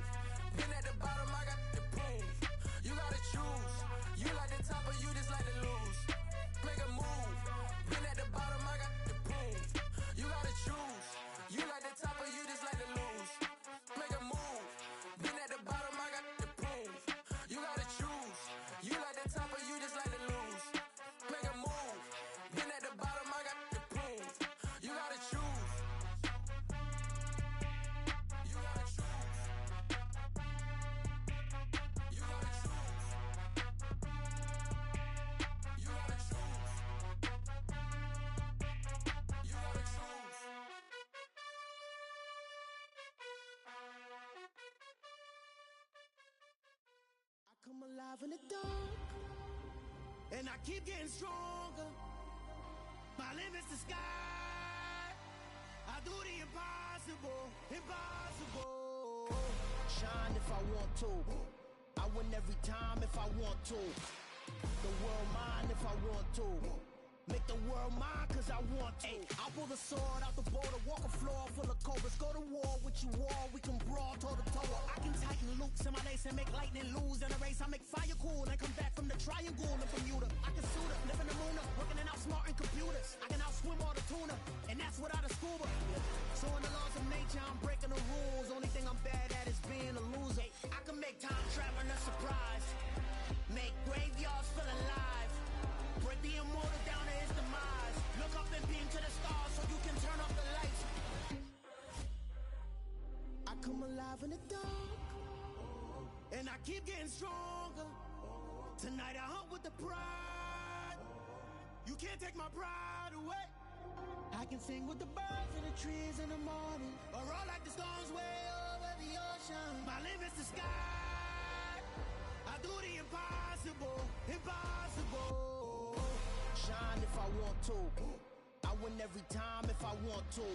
Been at the bottom, I got the proof. You gotta choose. You like the top or you just like to lose. Make a move. Been at the bottom, I got the proof. You gotta choose. You like the top or you just like to lose. Make a move. Been at the bottom, I got the proof. You gotta choose. You like the top or you just like to lose. Make a move. Been at the bottom, I got the proof. You gotta choose. You gotta choose. You gotta choose. You gotta choose. You gotta choose. I come alive in the dark, and I keep getting stronger. My limit's the sky. I do the impossible, impossible. Shine if I want to. I win every time if I want to. The world mine if I want to. Make the world mine cause I want to. I'll pull the sword out the border, walk a floor full of cobras. Go to war with you all, we can brawl toe to toe. I can tighten loops in my lace and make lightning lose in a race. I make fire cool and come back from the triangle in Bermuda. I can suit up, live in the moon up, working and outsmarting computers. I can outswim all the tuna, and that's without a scuba. So in the laws of nature, I'm breaking the rules. Only thing I'm bad at is being a loser. I can make time traveling a surprise, make graveyards feel alive, break the immortal down to his demise. Look up and beam to the stars so you can turn off the lights. I come alive in the dark, and I keep getting stronger. Tonight I hunt with the pride. You can't take my pride away. I can sing with the birds and the trees in the morning, or roll like the storms way over the ocean. My limit's the sky. I do the impossible. if I want to. I win every time if I want to.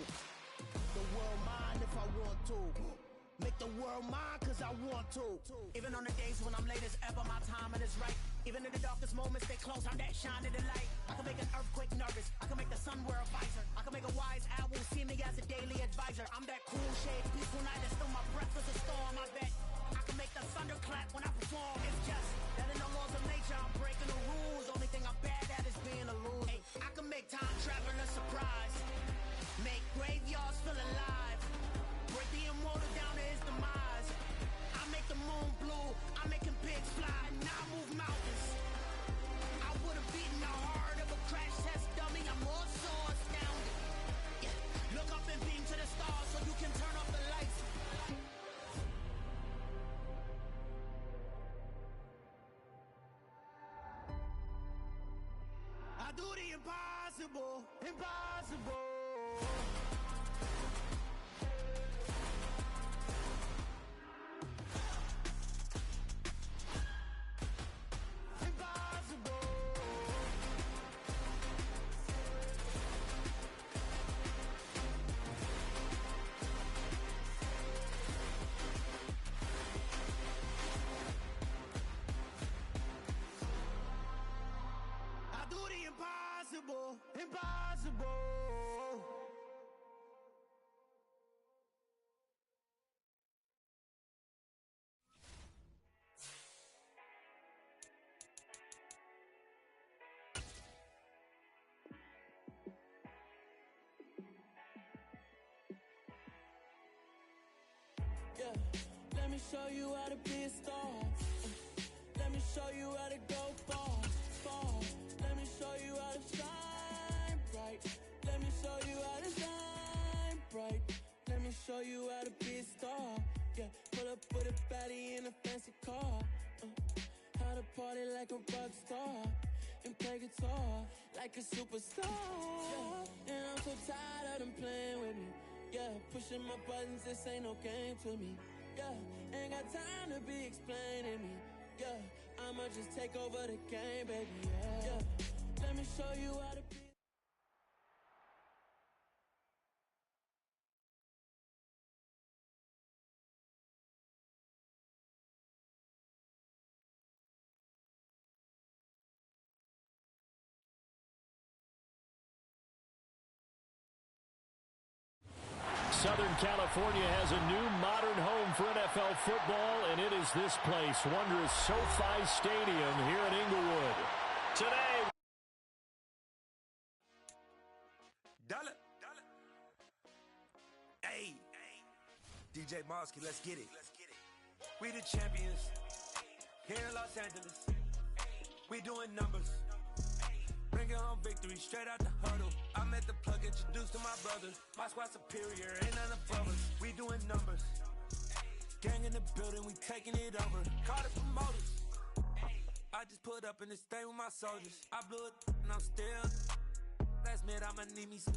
The world mine if I want to. Make the world mine cause I want to. Even on the days when I'm late as ever, my timing is right. Even in the darkest moments, stay close, I'm that shining the light. I can make an earthquake nervous, I can make the sun wear a visor. I can make a wise owl see me as a daily advisor. I'm that cool shade, peaceful night, and still my breath is a storm, I bet. I can make the thunder clap when I perform. It's just that in the laws of nature, I'm breaking the rules. Only thing I'm bad at is being a loser. Hey, I can make time travel a surprise. Make graveyards feel alive. Break the immortal down to his demise. I make the moon blue, I'm making pigs fly. Now I move mountains. I would've beaten the heart of a crash test dummy. I'm more so astounded. Yeah, look up and beam to the stars so you can turn off the lights. I do the impossible, impossible. Impossible, impossible. Yeah, let me show you how to be a star. Let me show you how to go far, far. Let me show you how to shine bright. Let me show you how to shine bright. Let me show you how to be a star. Yeah, pull up with a baddie in a fancy car. How to party like a rock star and play guitar like a superstar. Yeah. And I'm so tired of them playing with me. Yeah, pushing my buttons, this ain't no game to me. Yeah, ain't got time to be explaining me. Yeah, I'ma just take over the game, baby. Yeah, let me show you how to be. Southern California has a new modern home for NFL football, and it is this place, wondrous SoFi Stadium here in Inglewood. Today, Hey, DJ Mosky, let's get it. We the champions here in Los Angeles. We doing numbers. Bringing home victory straight out the huddle. I'm at the plug, introduced to my brothers. My squad superior, ain't none above us. We doing numbers. Gang in the building, we taking it over. Call the promoters. I just put up in this thing with my soldiers. I blew it and I'm still. Last minute, I'ma need me some.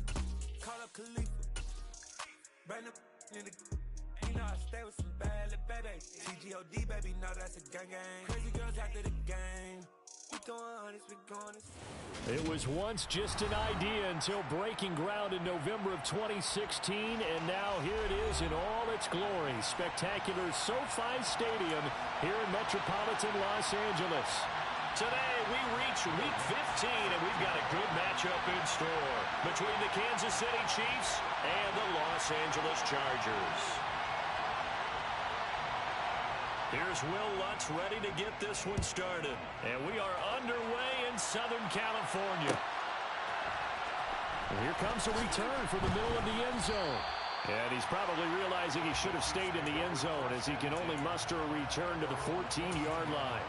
Call up Khalifa. Bring the in the. You know I stay with some bad little baby. TGOD, baby, know that's a gang gang. Crazy girls after the game. it was once just an idea until breaking ground in November of 2016, and now here it is in all its glory. Spectacular SoFi Stadium here in metropolitan Los Angeles. Today, we reach Week 15, and we've got a good matchup in store between the Kansas City Chiefs and the Los Angeles Chargers. Here's Will Lutz ready to get this one started. And we are underway in Southern California. And here comes a return from the middle of the end zone. And he's probably realizing he should have stayed in the end zone as he can only muster a return to the 14-yard line.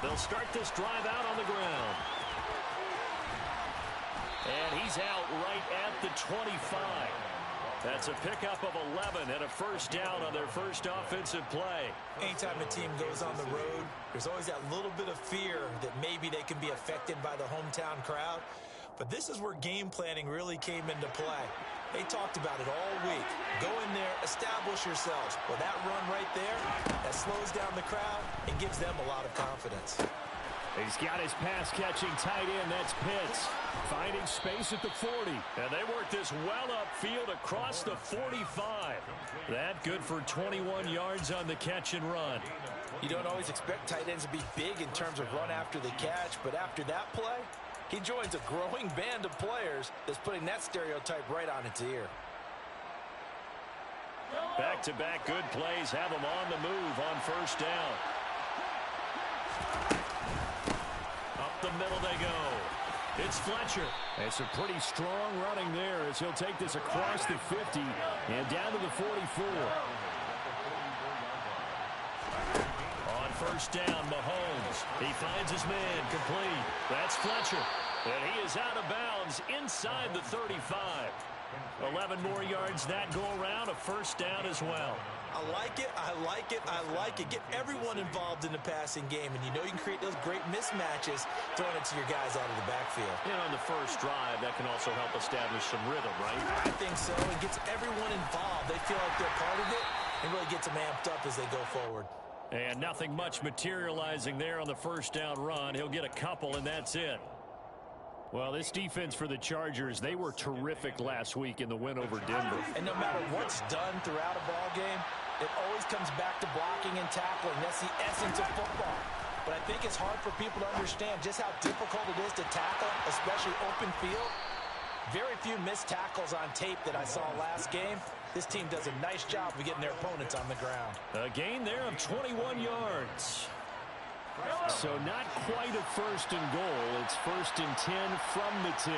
They'll start this drive out on the ground. And he's out right at the 25. That's a pickup of 11 and a first down on their first offensive play. Anytime a team goes on the road, there's always that little bit of fear that maybe they can be affected by the hometown crowd. But this is where game planning really came into play. They talked about it all week. Go in there, establish yourselves. Well, that run right there, that slows down the crowd and gives them a lot of confidence. He's got his pass-catching tight end. That's Pitts. Finding space at the 40. And they work this well upfield across the 45. That good for 21 yards on the catch and run. You don't always expect tight ends to be big in terms of run after the catch, but after that play, he joins a growing band of players that's putting that stereotype right on its ear. Back-to-back good plays have them on the move on first down. Up the middle they go. It's Fletcher. It's a pretty strong running there as he'll take this across the 50 and down to the 44. On first down, Mahomes. He finds his man complete. That's Fletcher. And he is out of bounds inside the 35. 11 more yards that go around, a first down as well. I like it, I like it, I like it. Get everyone involved in the passing game, and you know you can create those great mismatches throwing it to your guys out of the backfield. And on the first drive, that can also help establish some rhythm, right? I think so. It gets everyone involved. They feel like they're part of it, and really gets them amped up as they go forward. And nothing much materializing there on the first down run. He'll get a couple, and that's it. Well, this defense for the Chargers, they were terrific last week in the win over Denver. And no matter what's done throughout a ball game, it always comes back to blocking and tackling. That's the essence of football. But I think it's hard for people to understand just how difficult it is to tackle, especially open field. Very few missed tackles on tape that I saw last game. This team does a nice job of getting their opponents on the ground. A gain there of 21 yards. So not quite a first and goal. It's first and 10 from the 10.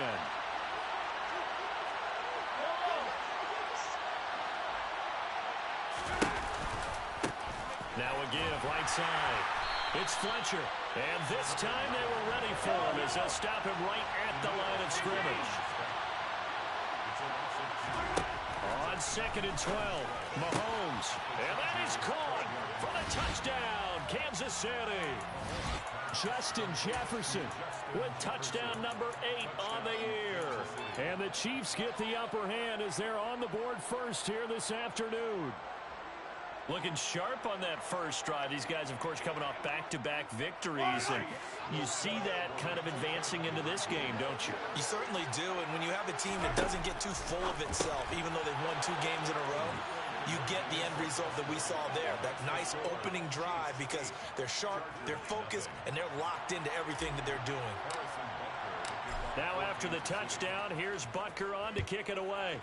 Now a give right side. It's Fletcher. And this time they were ready for him as they'll stop him right at the line of scrimmage. On 2nd and 12, Mahomes. And that is caught for the touchdown, Kansas City. Justin Jefferson with touchdown number 8 on the year. And the Chiefs get the upper hand as they're on the board first here this afternoon. Looking sharp on that first drive. These guys, of course, coming off back-to-back victories. And you see that kind of advancing into this game, don't you? You certainly do. And when you have a team that doesn't get too full of itself, even though they've won 2 games in a row, you get the end result that we saw there. That nice opening drive because they're sharp, they're focused, and they're locked into everything that they're doing. Now after the touchdown, here's Butker on to kick it away.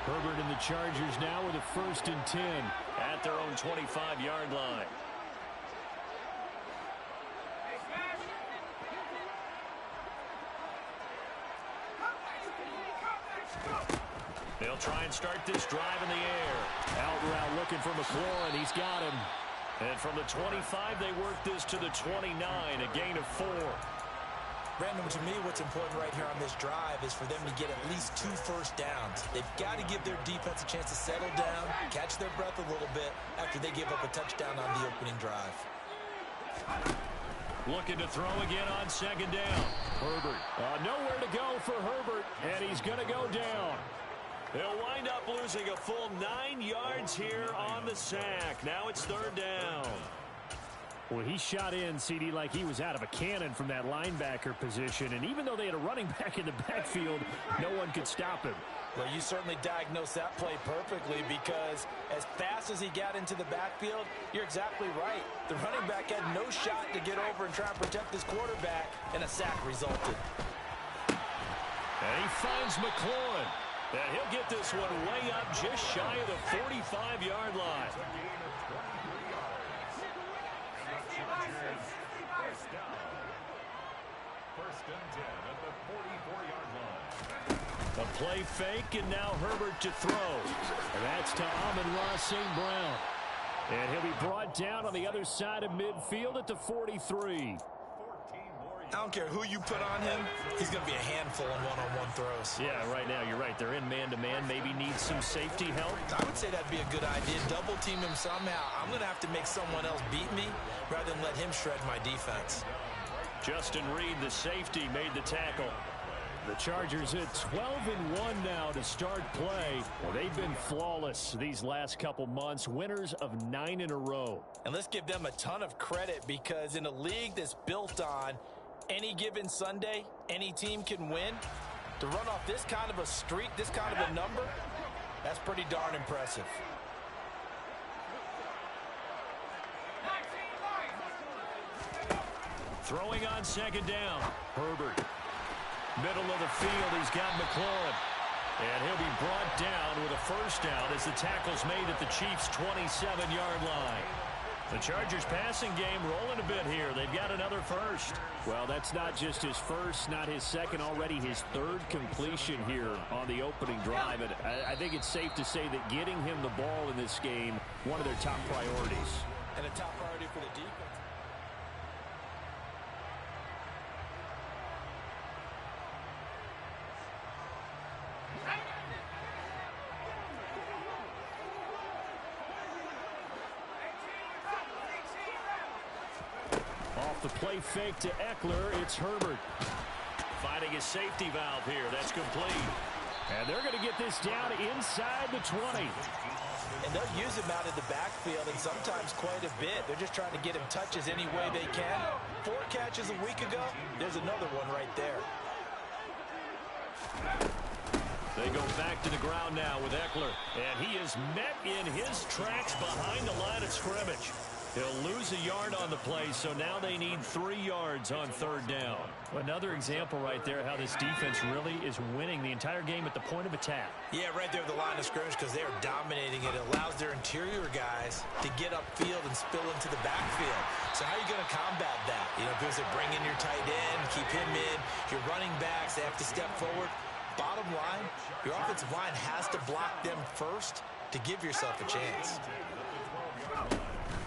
Herbert and the Chargers now with a first and 10 at their own 25-yard line. They'll try and start this drive in the air. Out route looking for McLaurin. He's got him. And from the 25, they work this to the 29, a gain of 4. Brandon, to me, what's important right here on this drive is for them to get at least 2 first downs. They've got to give their defense a chance to settle down, catch their breath a little bit after they give up a touchdown on the opening drive. Looking to throw again on 2nd down. Herbert. Nowhere to go for Herbert, and he's going to go down. They'll wind up losing a full 9 yards here on the sack. Now it's 3rd down. Well, he shot in, CD, like he was out of a cannon from that linebacker position. And even though they had a running back in the backfield, no one could stop him. Well, you certainly diagnosed that play perfectly because as fast as he got into the backfield, you're exactly right. The running back had no shot to get over and try and protect his quarterback, and a sack resulted. And he finds McLaurin. And he'll get this one way up just shy of the 45-yard line. First and 10 at the 44-yard line. A play fake, and now Herbert to throw. And that's to Amon-Ra St. Brown. And he'll be brought down on the other side of midfield at the 43. I don't care who you put on him, he's going to be a handful in one-on-one throws. Yeah, right now you're right. They're in man-to-man. Maybe need some safety help. I would say that'd be a good idea. Double team him somehow. I'm going to have to make someone else beat me rather than let him shred my defense. Justin Reed, the safety, made the tackle. The Chargers at 12-1 now to start play. Well, they've been flawless these last couple months, winners of 9 in a row. And let's give them a ton of credit, because in a league that's built on any given Sunday, any team can win, to run off this kind of a streak, this kind of a number, that's pretty darn impressive. Throwing on second down. Herbert. Middle of the field, he's got McLaurin. And he'll be brought down with a first down as the tackle's made at the Chiefs' 27-yard line. The Chargers passing game rolling a bit here. They've got another first. Well, that's not just his first, not his second, already his third completion here on the opening drive. And I think it's safe to say that getting him the ball in this game, one of their top priorities. And a top priority for the defense. Off the play fake to Eckler, it's Herbert. Finding his safety valve here. That's complete. And they're going to get this down inside the 20. And they'll use him out in the backfield, and sometimes quite a bit. They're just trying to get him touches any way they can. 4 catches a week ago. There's another one right there. They go back to the ground now with Eckler. And he is met in his tracks behind the line of scrimmage. He'll lose a yard on the play, so now they need 3 yards on third down. Another example right there how this defense really is winning the entire game at the point of attack. Yeah, right there at the line of scrimmage, because they are dominating it. It allows their interior guys to get upfield and spill into the backfield. So how are you going to combat that? You know, because they bring in your tight end, keep him in. Your running backs, they have to step forward. Bottom line, your offensive line has to block them first to give yourself a chance.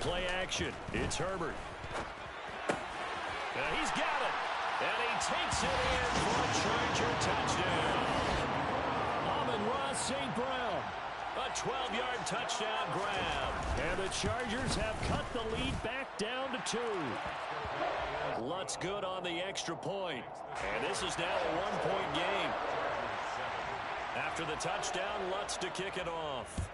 Play action. It's Herbert. And he's got it. And he takes it in for a Charger touchdown. Amon-Ra St. Brown. A 12-yard touchdown grab. And the Chargers have cut the lead back down to 2. Lutz good on the extra point. And this is now a 1-point game. After the touchdown, Lutz to kick it off.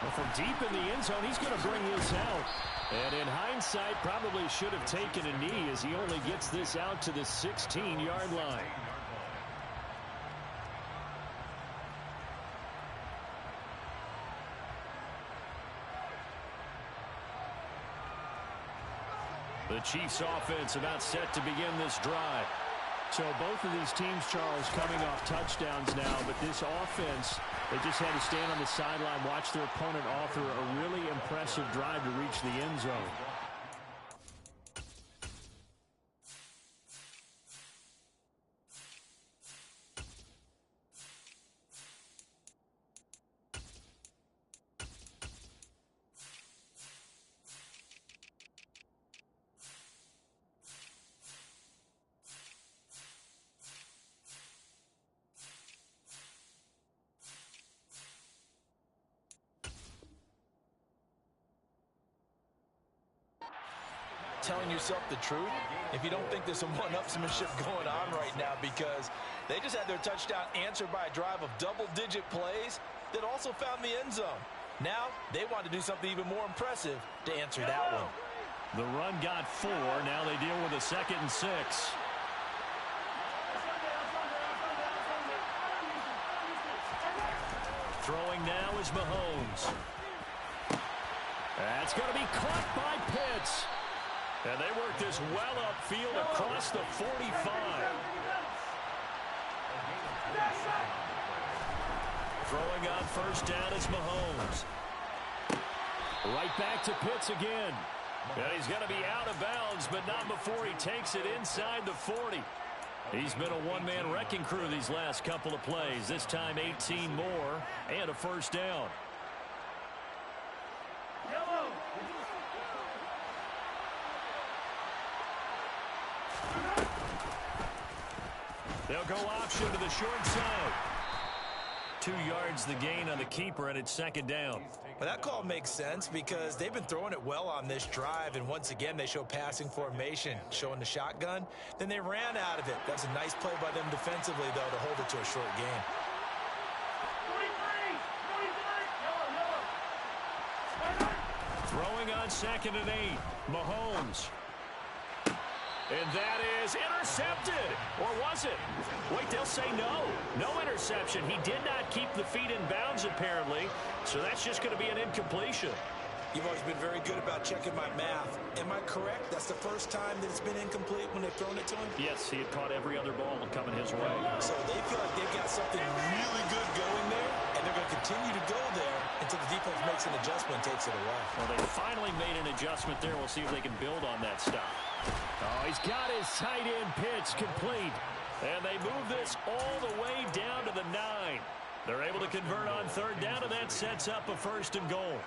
Well, from deep in the end zone, he's going to bring this out. And in hindsight, probably should have taken a knee as he only gets this out to the 16-yard line. The Chiefs offense about set to begin this drive. So both of these teams, Charles, coming off touchdowns now, but this offense, they just had to stand on the sideline, watch their opponent author a really impressive drive to reach the end zone. Telling yourself the truth if you don't think there's some one-upsmanship going on right now, because they just had their touchdown answered by a drive of double-digit plays that also found the end zone. Now they want to do something even more impressive to answer that one. The run got 4. Now they deal with a 2nd and 6. Throwing now is Mahomes. That's going to be caught by Pitts. And they work this well upfield across the 45. Throwing on first down is Mahomes. Right back to Pitts again. And he's going to be out of bounds, but not before he takes it inside the 40. He's been a one-man wrecking crew these last couple of plays. This time 18 more and a first down. They'll go option to the short side. 2 yards the gain on the keeper, and it's second down. Well, that call makes sense because they've been throwing it well on this drive, and once again they show passing formation, showing the shotgun. Then they ran out of it. That was a nice play by them defensively, though, to hold it to a short game. Throwing on 2nd and 8. Mahomes. And that is intercepted. Or was it? Wait, they'll say no. No interception. He did not keep the feet in bounds, apparently. So that's just going to be an incompletion. You've always been very good about checking my math. Am I correct? That's the first time that it's been incomplete when they've thrown it to him? Yes, he had caught every other ball coming his way. So they feel like they've got something really good going there, and they're going to continue to go there until the defense makes an adjustment and takes it away. Well, they finally made an adjustment there. We'll see if they can build on that stop. Oh, he's got his tight end pitch complete. And they move this all the way down to the 9. They're able to convert on 3rd down, and that sets up a 1st and goal.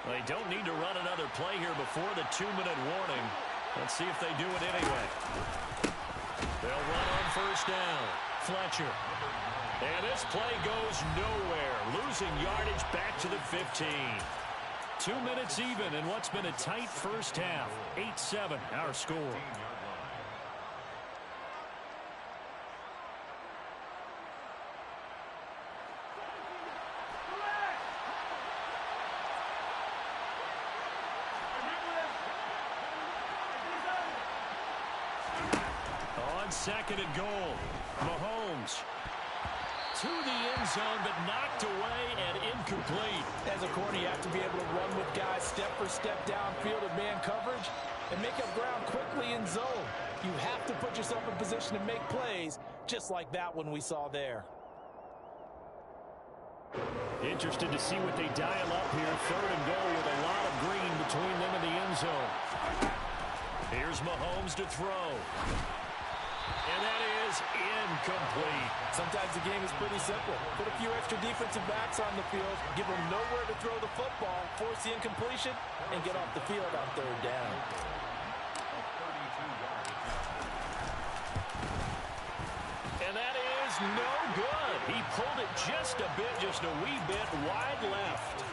They don't need to run another play here before the 2-minute warning. Let's see if they do it anyway. They'll run on 1st down. Fletcher. And this play goes nowhere. Losing yardage back to the 15. 2 minutes even in what's been a tight first half. 8-7 our score. On 2nd and goal. Mahomes. To the end zone, but knocked away and incomplete. As a corner, you have to be able to run with guys step for step downfield in man coverage and make up ground quickly in zone. You have to put yourself in position to make plays, just like that one we saw there. Interested to see what they dial up here. 3rd and goal with a lot of green between them and the end zone. Here's Mahomes to throw. And that is incomplete. Sometimes the game is pretty simple. Put a few extra defensive backs on the field, give them nowhere to throw the football, force the incompletion, and get off the field on 3rd down. And that is no good. He pulled it just a wee bit wide left.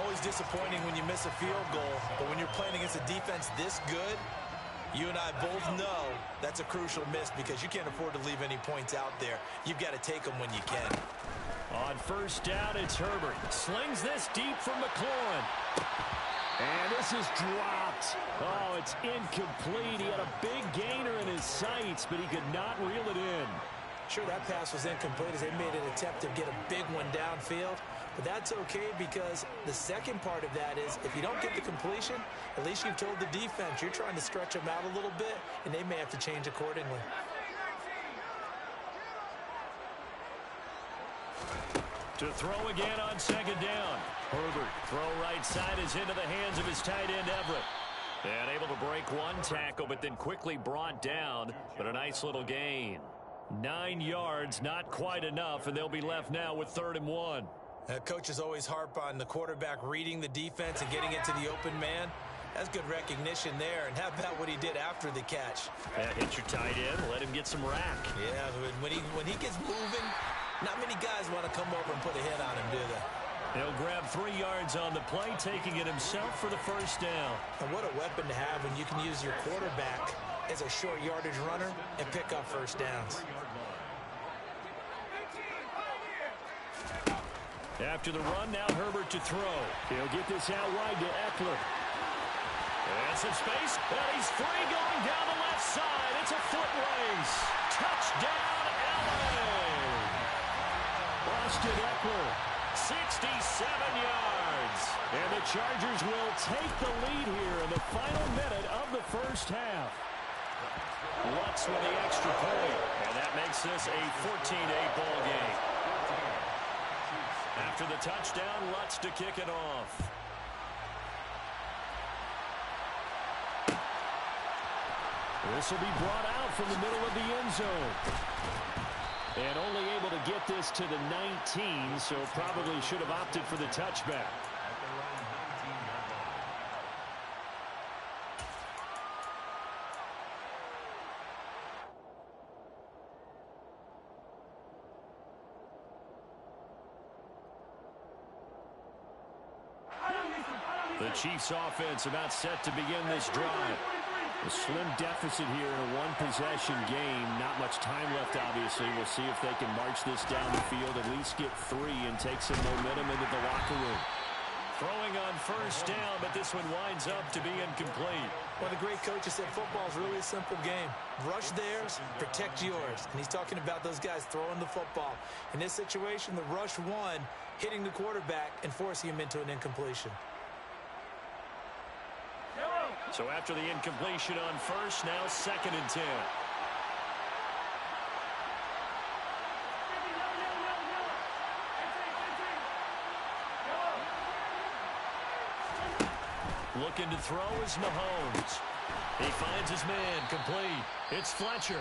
Always disappointing when you miss a field goal, but when you're playing against a defense this good, you and I both know that's a crucial miss because you can't afford to leave any points out there. You've got to take them when you can. On 1st down, it's Herbert. Slings this deep from McLaurin. And this is dropped. Oh, it's incomplete. He had a big gainer in his sights, but he could not reel it in. Sure, that pass was incomplete as they made an attempt to get a big one downfield. But that's okay because the second part of that is if you don't get the completion, at least you've told the defense you're trying to stretch them out a little bit, and they may have to change accordingly. To throw again on 2nd down. Herbert, throw right side is into the hands of his tight end Everett. And able to break one tackle, but then quickly brought down. But a nice little gain. 9 yards, not quite enough, and they'll be left now with 3rd and 1. Coaches always harp on the quarterback reading the defense and getting it to the open man. That's good recognition there. And how about what he did after the catch? Yeah, hit your tight end, let him get some rack. Yeah, when he gets moving, not many guys want to come over and put a hit on him, do they? He'll grab 3 yards on the play, taking it himself for the 1st down. And what a weapon to have when you can use your quarterback as a short yardage runner and pick up 1st downs. After the run, now Herbert to throw. He'll get this out wide to Eckler. And some space, and he's free going down the left side. It's a foot race. Touchdown, LA! Austin Eckler, 67 yards. And the Chargers will take the lead here in the final minute of the first half. Lutz with the extra point. And that makes this a 14-8 ball game. After the touchdown, Lutz to kick it off. This will be brought out from the middle of the end zone. And only able to get this to the 19, so probably should have opted for the touchback. The Chiefs offense about set to begin this drive. A slim deficit here in a one-possession game. Not much time left, obviously. We'll see if they can march this down the field, at least get 3 and take some momentum into the locker room. Throwing on first down, but this one winds up to be incomplete. One of the great coaches said football is really a simple game. Rush theirs, protect yours. And he's talking about those guys throwing the football. In this situation, the rush won, hitting the quarterback and forcing him into an incompletion. So after the incompletion on first, now 2nd and 10. Looking to throw is Mahomes. He finds his man, complete. It's Fletcher.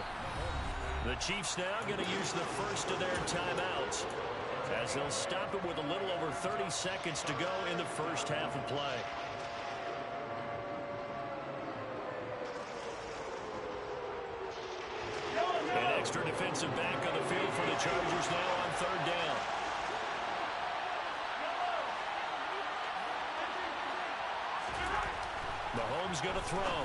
The Chiefs now going to use the first of their timeouts, as they'll stop it with a little over 30 seconds to go in the first half of play. An extra defensive back on the field for the Chargers now on 3rd down. Mahomes going to throw.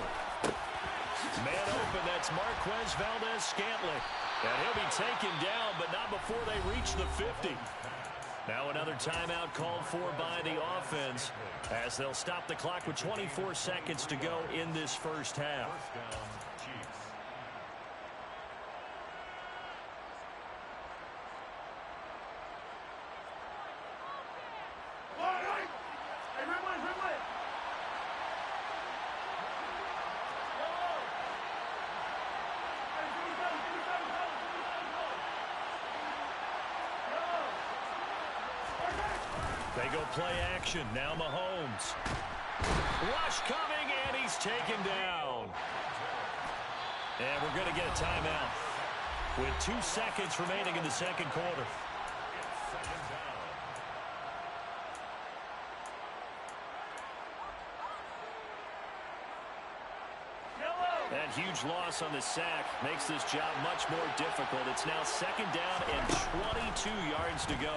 Man open, that's Marquez Valdez-Scantling. And he'll be taken down, but not before they reach the 50. Now another timeout called for by the offense, as they'll stop the clock with 24 seconds to go in this first half. They go play action. Now Mahomes. Rush coming, and he's taken down. And we're going to get a timeout with 2 seconds remaining in the second quarter. That huge loss on the sack makes this job much more difficult. It's now 2nd down and 22 yards to go.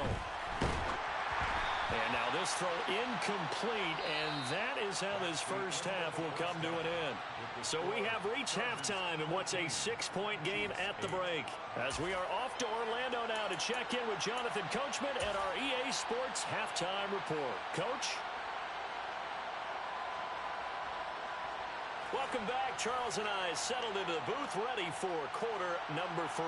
And now this throw incomplete, and that is how this first half will come to an end. So we have reached halftime in what's a 6-point game at the break, as we are off to Orlando now to check in with Jonathan Coachman and our EA Sports Halftime Report. Coach? Welcome back. Charles and I settled into the booth, ready for quarter number 3.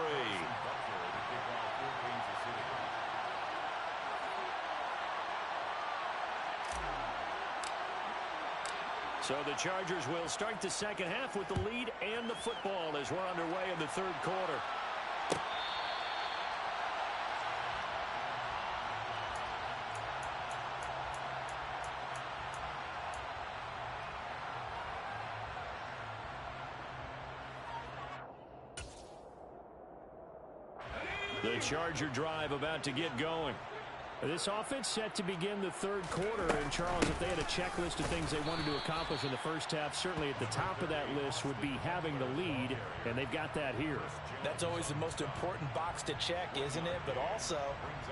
So the Chargers will start the second half with the lead and the football as we're underway in the third quarter. The Charger drive about to get going. This offense set to begin the third quarter, and Charles, if they had a checklist of things they wanted to accomplish in the first half, certainly at the top of that list would be having the lead, and they've got that here. That's always the most important box to check, isn't it? But also,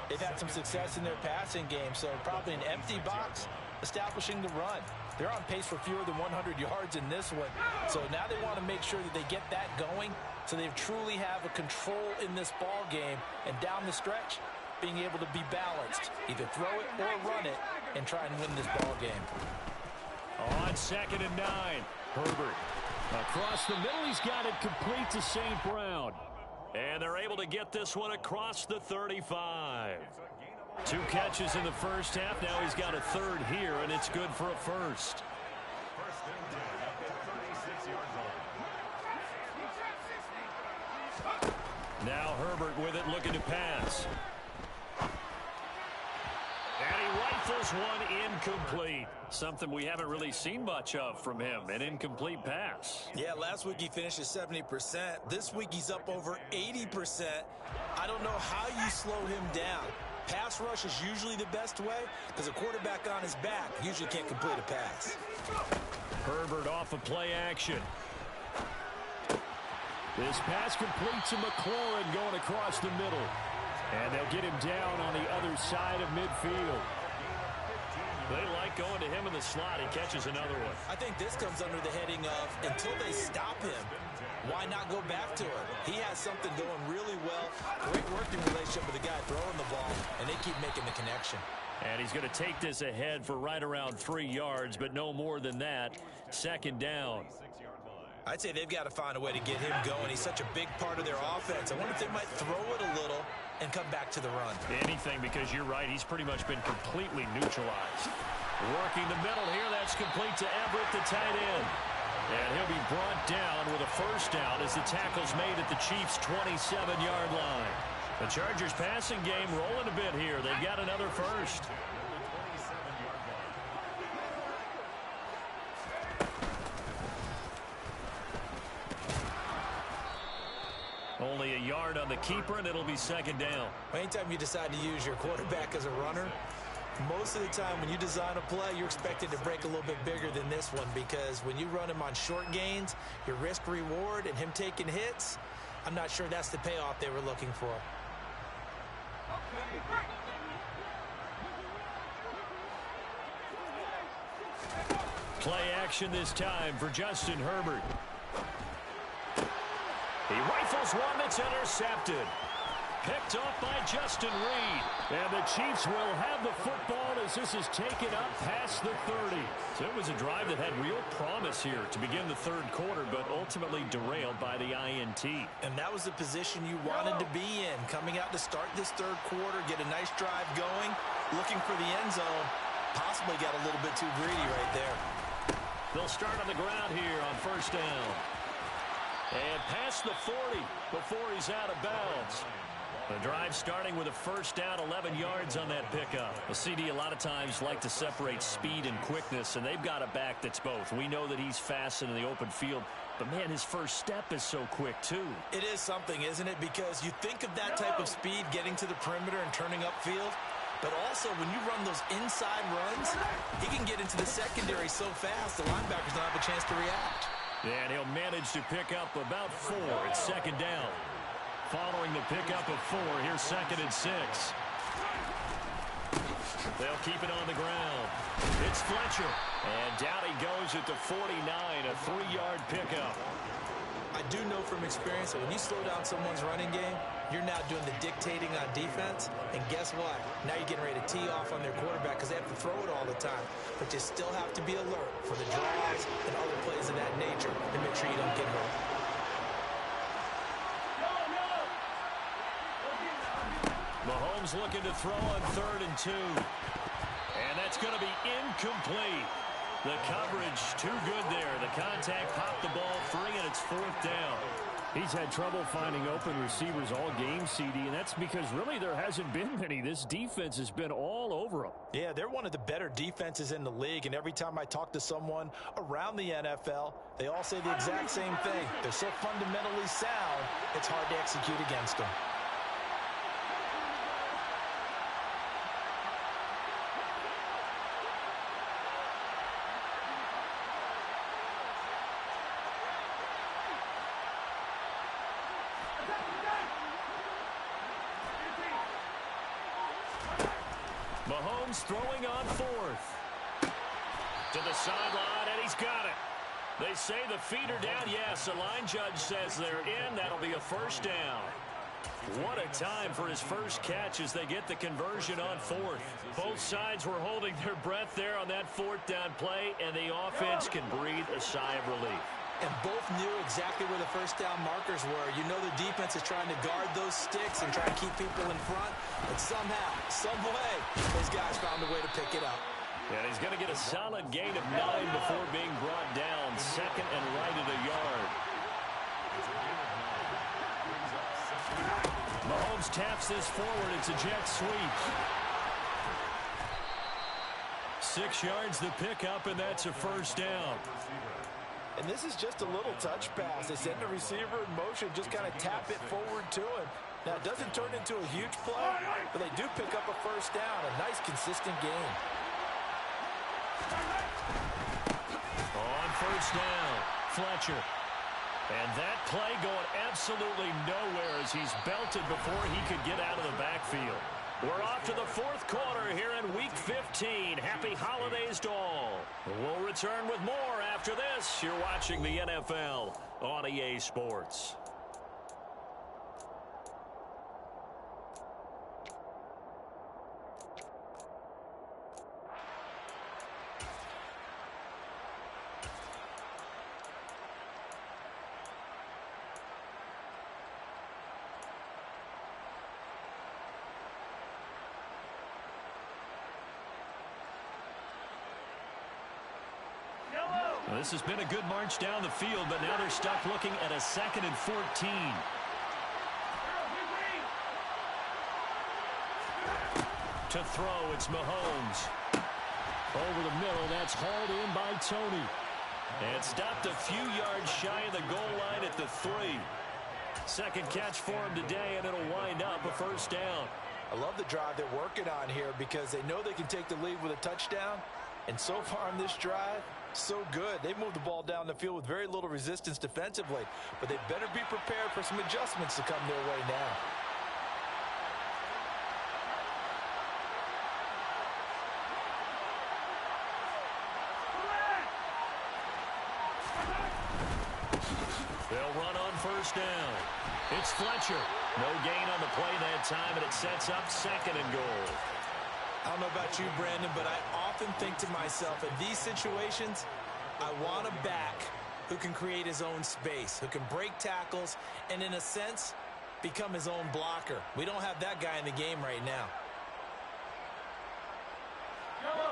they've had some success in their passing game, so probably an empty box establishing the run. They're on pace for fewer than 100 yards in this one, so now they want to make sure that they get that going so they truly have a control in this ball game, and down the stretch, being able to be balanced, either throw it or run it, and try and win this ball game. On 2nd and 9, Herbert. Across the middle, he's got it complete to St. Brown. And they're able to get this one across the 35. 2 catches in the first half. Now he's got a third here, and it's good for a first. Now Herbert with it, looking to pass. Rifles one incomplete. Something we haven't really seen much of from him, an incomplete pass. Yeah, last week he finished at 70%. This week he's up over 80%. I don't know how you slow him down. Pass rush is usually the best way because a quarterback on his back usually can't complete a pass. Herbert off of play action. This pass complete to McLaurin going across the middle. And they'll get him down on the other side of midfield. They like going to him in the slot. He catches another one. I think this comes under the heading of until they stop him, why not go back to him? He has something going really well. Great working relationship with the guy throwing the ball, and they keep making the connection. And he's going to take this ahead for right around 3 yards, but no more than that. Second down. I'd say they've got to find a way to get him going. He's such a big part of their offense. I wonder if they might throw it a little and come back to the run. Anything, because you're right. He's pretty much been completely neutralized. Working the middle here. That's complete to Everett, the tight end. And he'll be brought down with a first down as the tackle's made at the Chiefs' 27-yard line. The Chargers passing game rolling a bit here. They've got another first. Only a yard on the keeper, and it'll be second down. Anytime you decide to use your quarterback as a runner, most of the time when you design a play, you're expected to break a little bit bigger than this one because when you run him on short gains, your risk-reward and him taking hits, I'm not sure that's the payoff they were looking for. Play action this time for Justin Herbert. He rifles one that's intercepted. Picked off by Justin Reed. And the Chiefs will have the football as this is taken up past the 30. So it was a drive that had real promise here to begin the third quarter, but ultimately derailed by the INT. And that was the position you wanted to be in. Coming out to start this third quarter, get a nice drive going, looking for the end zone. Possibly got a little bit too greedy right there. They'll start on the ground here on first down. And past the 40 before he's out of bounds. The drive starting with a first down, 11 yards on that pickup. The CD a lot of times like to separate speed and quickness, and they've got a back that's both. We know that he's fast in the open field, but, man, his first step is so quick, too. It is something, isn't it? Because you think of that type of speed getting to the perimeter and turning upfield, but also when you run those inside runs, he can get into the secondary so fast the linebackers don't have a chance to react. And he'll manage to pick up about 4 at second down. Following the pickup of 4, here's second and 6. They'll keep it on the ground. It's Fletcher. And down he goes at the 49, a 3-yard pickup. I do know from experience that when you slow down someone's running game, you're now doing the dictating on defense. And guess what? Now you're getting ready to tee off on their quarterback because they have to throw it all the time. But you still have to be alert for the draws and other plays of that nature to make sure you don't get hurt. Mahomes looking to throw on 3rd and 2. And that's going to be incomplete. The coverage too good there. The contact popped the ball free, and it's 4th down. He's had trouble finding open receivers all game, CD, and that's because really there hasn't been many. This defense has been all over him. Yeah, they're one of the better defenses in the league, and every time I talk to someone around the NFL, they all say the exact same thing. They're so fundamentally sound, it's hard to execute against them. Mahomes throwing on 4th. To the sideline, and he's got it. They say the feet are down. Yes, the line judge says they're in. That'll be a first down. What a time for his first catch as they get the conversion on 4th. Both sides were holding their breath there on that 4th down play, and the offense can breathe a sigh of relief. And both knew exactly where the first down markers were. You know the defense is trying to guard those sticks and try to keep people in front. But somehow, some way, those guys found a way to pick it up. And he's going to get a solid gain of 9 before being brought down. Second and right at a yard. Mahomes taps this forward. It's a jet sweep. 6 yards the pickup, and that's a first down. And this is just a little touch pass. They send the receiver in motion, just kind of tap it forward to him. Now, it doesn't turn into a huge play, but they do pick up a first down. A nice, consistent gain. On first down, Fletcher. And that play going absolutely nowhere as he's belted before he could get out of the backfield. We're off to the 4th quarter here in Week 15. Happy holidays to all. We'll return with more after this. You're watching the NFL on EA Sports. Well, this has been a good march down the field, but now they're stuck looking at a 2nd and 14. To throw, it's Mahomes. Over the middle, that's hauled in by Tony. And stopped a few yards shy of the goal line at the 3. Second catch for him today, and it'll wind up a first down. I love the drive they're working on here because they know they can take the lead with a touchdown. And so far in this drive, so good. They moved the ball down the field with very little resistance defensively, but they better be prepared for some adjustments to come their way now. They'll run on first down. It's Fletcher. No gain on the play that time, and it sets up 2nd and goal. I don't know about you, Brandon, but I often think to myself, in these situations, I want a back who can create his own space, who can break tackles, and in a sense, become his own blocker. We don't have that guy in the game right now.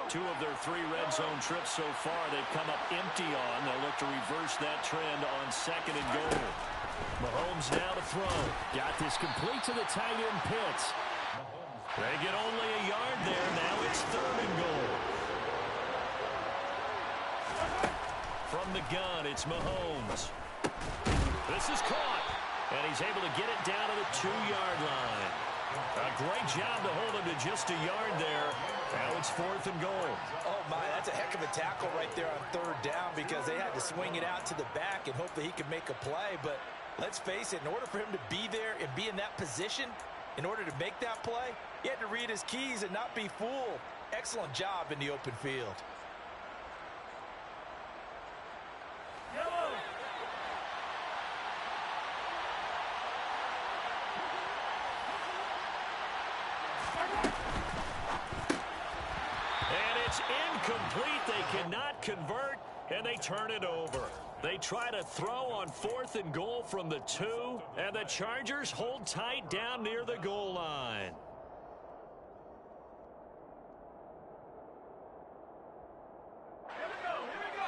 2 of their 3 red zone trips so far, they've come up empty on. They'll look to reverse that trend on 2nd and goal. Mahomes now to throw. Got this complete to the tight end Pitts. They get only a yard there. Now it's 3rd and goal. From the gun, it's Mahomes. This is caught. And he's able to get it down to the 2-yard line. A great job to hold him to just a yard there. Now it's 4th and goal. Oh, my, that's a heck of a tackle right there on 3rd down because they had to swing it out to the back and hope that he could make a play. But let's face it, in order for him to be there and be in that position, in order to make that play, he had to read his keys and not be fooled. Excellent job in the open field. And it's incomplete. They cannot convert, and they turn it over. They try to throw on 4th and goal from the 2, and the Chargers hold tight down near the goal line.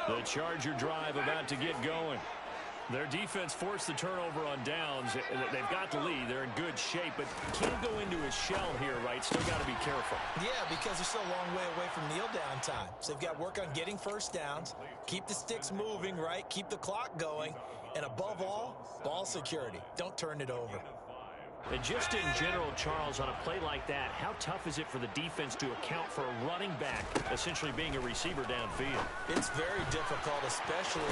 The Charger drive about to get going. Their defense forced the turnover on downs. They've got the lead. They're in good shape, but can't go into a shell here, right? Still got to be careful. Yeah, because they're still a long way away from kneel down time. So they've got to work on getting first downs, keep the sticks moving, right? Keep the clock going, and above all, ball security. Don't turn it over. And just in general, Charles, on a play like that, how tough is it for the defense to account for a running back essentially being a receiver downfield? It's very difficult, especially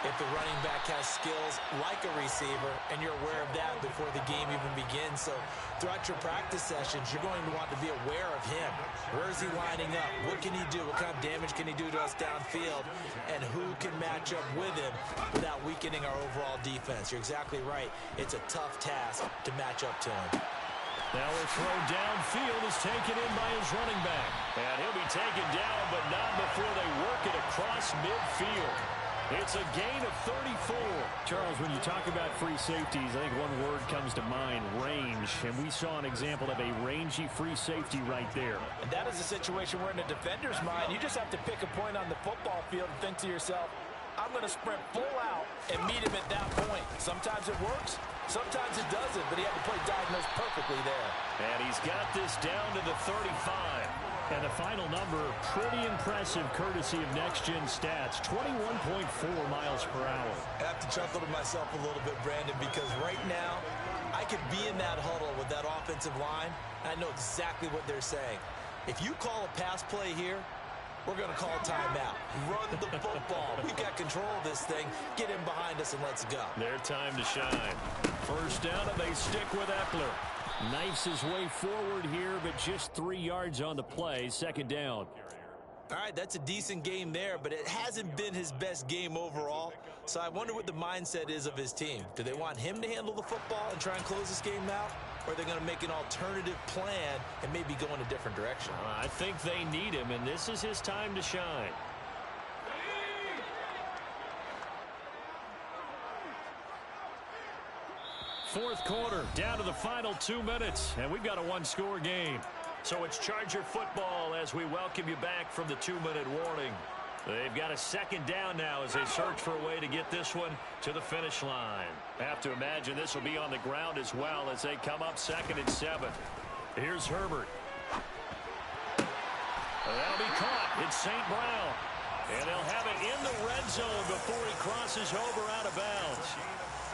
if the running back has skills like a receiver, and you're aware of that before the game even begins. So throughout your practice sessions, you're going to want to be aware of him. Where is he lining up? What can he do? What kind of damage can he do to us downfield? And who can match up with him without weakening our overall defense? You're exactly right. It's a tough task to match up to him. Now a throw downfield is taken in by his running back. And he'll be taken down, but not before they work it across midfield. It's a gain of 34. Charles, when you talk about free safeties, I think one word comes to mind, range. And we saw an example of a rangy free safety right there. And that is a situation where in a defender's mind, you just have to pick a point on the football field and think to yourself, I'm going to sprint full out and meet him at that point. Sometimes it works, sometimes it doesn't, but he had to play diagnose perfectly there. And he's got this down to the 35. And the final number, pretty impressive, courtesy of Next Gen Stats, 21.4 miles per hour. I have to chuckle to myself a little bit, Brandon, because right now I could be in that huddle with that offensive line, and I know exactly what they're saying. If you call a pass play here, we're going to call timeout. Run the football. We've got control of this thing. Get in behind us and let's go. Their time to shine. First down, and they stick with Eckler. Knifes his way forward here, but just 3 yards on the play. Second down. All right, that's a decent game there, but it hasn't been his best game overall. So I wonder what the mindset is of his team. Do they want him to handle the football and try and close this game out? Or are they going to make an alternative plan and maybe go in a different direction? I think they need him, and this is his time to shine. Fourth quarter, down to the final 2 minutes, and we've got a one-score game. So it's Charger football as we welcome you back from the 2-minute warning. They've got a second down now as they search for a way to get this one to the finish line. Have to imagine this will be on the ground as well as they come up 2nd and 7. Here's Herbert. That'll be caught. It's St. Brown. And they'll have it in the red zone before he crosses over out of bounds.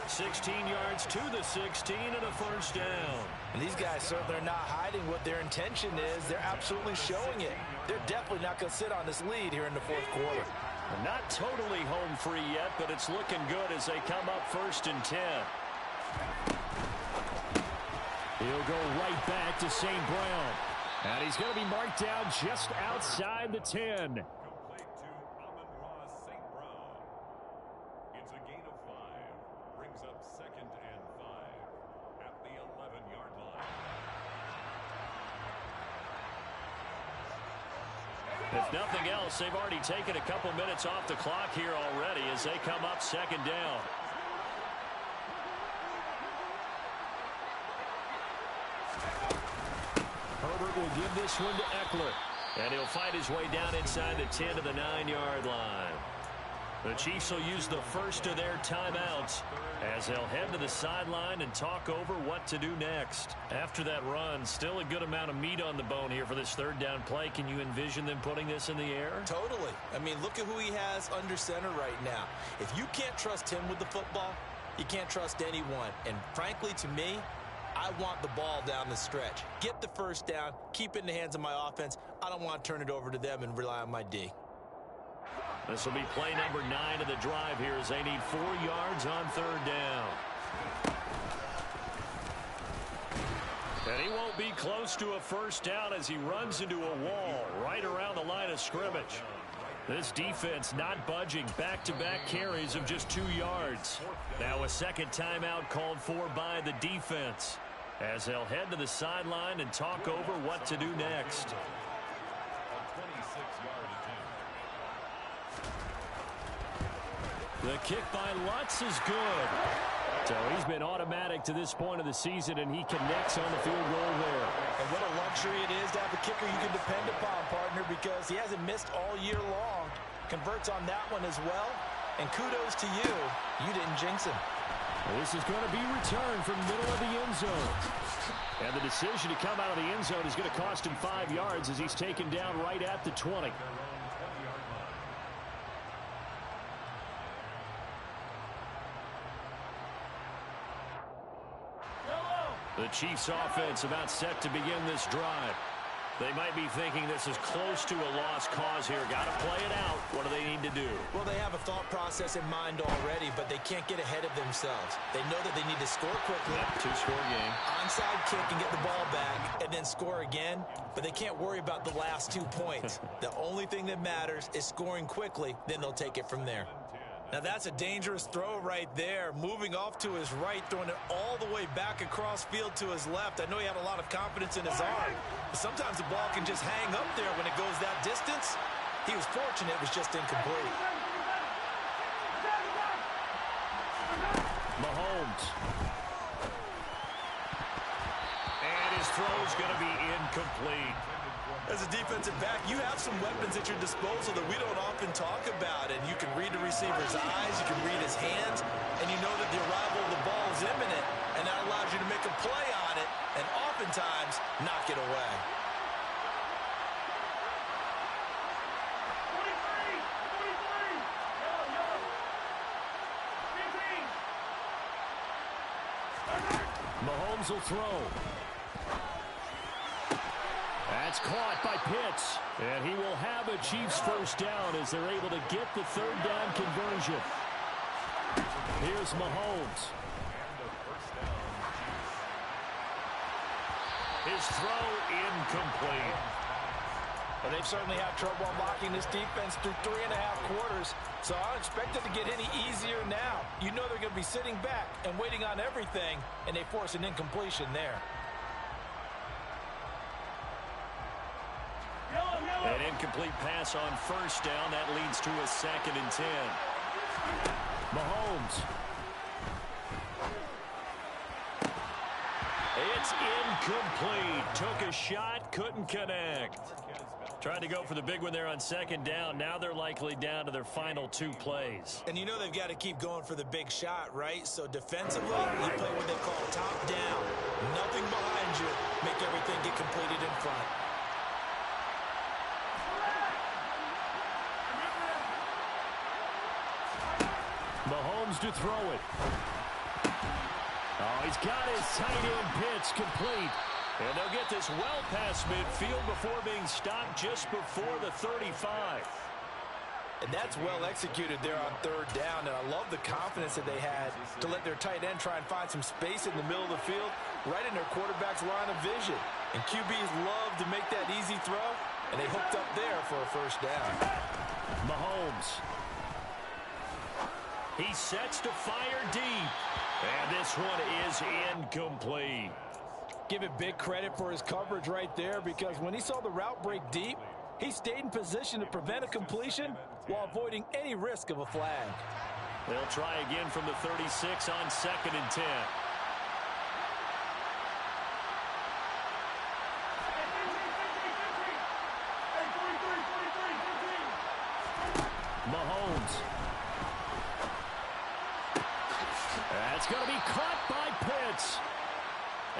16 yards to the 16 and a first down. And these guys certainly are not hiding what their intention is. They're absolutely showing it. They're definitely not going to sit on this lead here in the fourth quarter. Not totally home free yet, but it's looking good as they come up 1st and 10. He'll go right back to St. Brown. And he's going to be marked down just outside the 10. If nothing else, they've already taken a couple minutes off the clock here already as they come up 2nd down. Herbert will give this one to Eckler. And he'll fight his way down inside the 10 to the 9-yard line. The Chiefs will use the first of their timeouts as they'll head to the sideline and talk over what to do next. After that run, still a good amount of meat on the bone here for this 3rd down play. Can you envision them putting this in the air? Totally. I mean, look at who he has under center right now. If you can't trust him with the football, you can't trust anyone. And frankly, to me, I want the ball down the stretch. Get the first down, keep it in the hands of my offense. I don't want to turn it over to them and rely on my D. This will be play number 9 of the drive here as they need 4 yards on 3rd down. And he won't be close to a first down as he runs into a wall right around the line of scrimmage. This defense not budging. Back-to-back carries of just 2 yards. Now a second timeout called for by the defense as they'll head to the sideline and talk over what to do next. The kick by Lutz is good. So he's been automatic to this point of the season, and he connects on the field goal there. And what a luxury it is to have a kicker you can depend upon, partner, because he hasn't missed all year long. Converts on that one as well. And kudos to you. You didn't jinx him. This is going to be returned from the middle of the end zone. And the decision to come out of the end zone is going to cost him 5 yards as he's taken down right at the 20. The Chiefs offense about set to begin this drive. They might be thinking this is close to a lost cause here. Got to play it out. What do they need to do? Well, they have a thought process in mind already, but they can't get ahead of themselves. They know that they need to score quickly. Yeah, 2-score game. Onside kick and get the ball back and then score again, but they can't worry about the last 2 points. The only thing that matters is scoring quickly, then they'll take it from there. Now that's a dangerous throw right there. Moving off to his right, throwing it all the way back across field to his left. I know he had a lot of confidence in his arm. But sometimes the ball can just hang up there when it goes that distance. He was fortunate it was just incomplete. Mahomes. And his throw's going to be incomplete. As a defensive back, you have some weapons at your disposal that we don't often talk about. And you can read the receiver's eyes, you can read his hands, and you know that the arrival of the ball is imminent. And that allows you to make a play on it and oftentimes knock it away. Mahomes will throw. That's caught by Pitts. And he will have a Chiefs first down as they're able to get the third down conversion. Here's Mahomes. His throw incomplete. Well, they've certainly had trouble unlocking this defense through 3.5 quarters, so I don't expect it to get any easier now. You know they're going to be sitting back and waiting on everything, and they force an incompletion there. An incomplete pass on first down. That leads to a 2nd and 10. Mahomes. It's incomplete. Took a shot, couldn't connect. Tried to go for the big one there on 2nd down. Now they're likely down to their final 2 plays. And you know they've got to keep going for the big shot, right? So defensively, you play what they call top down. Nothing behind you. Make everything get completed in front. Mahomes to throw it. Oh, he's got his tight end Pitts complete. And they'll get this well past midfield before being stopped just before the 35. And that's well executed there on 3rd down. And I love the confidence that they had to let their tight end try and find some space in the middle of the field, right in their quarterback's line of vision. And QBs love to make that easy throw, and they hooked up there for a first down. Mahomes. He sets to fire deep. And this one is incomplete. Give it big credit for his coverage right there, because when he saw the route break deep, he stayed in position to prevent a completion while avoiding any risk of a flag. They'll try again from the 36 on 2nd and 10. Mahomes. That's going to be caught by Pitts.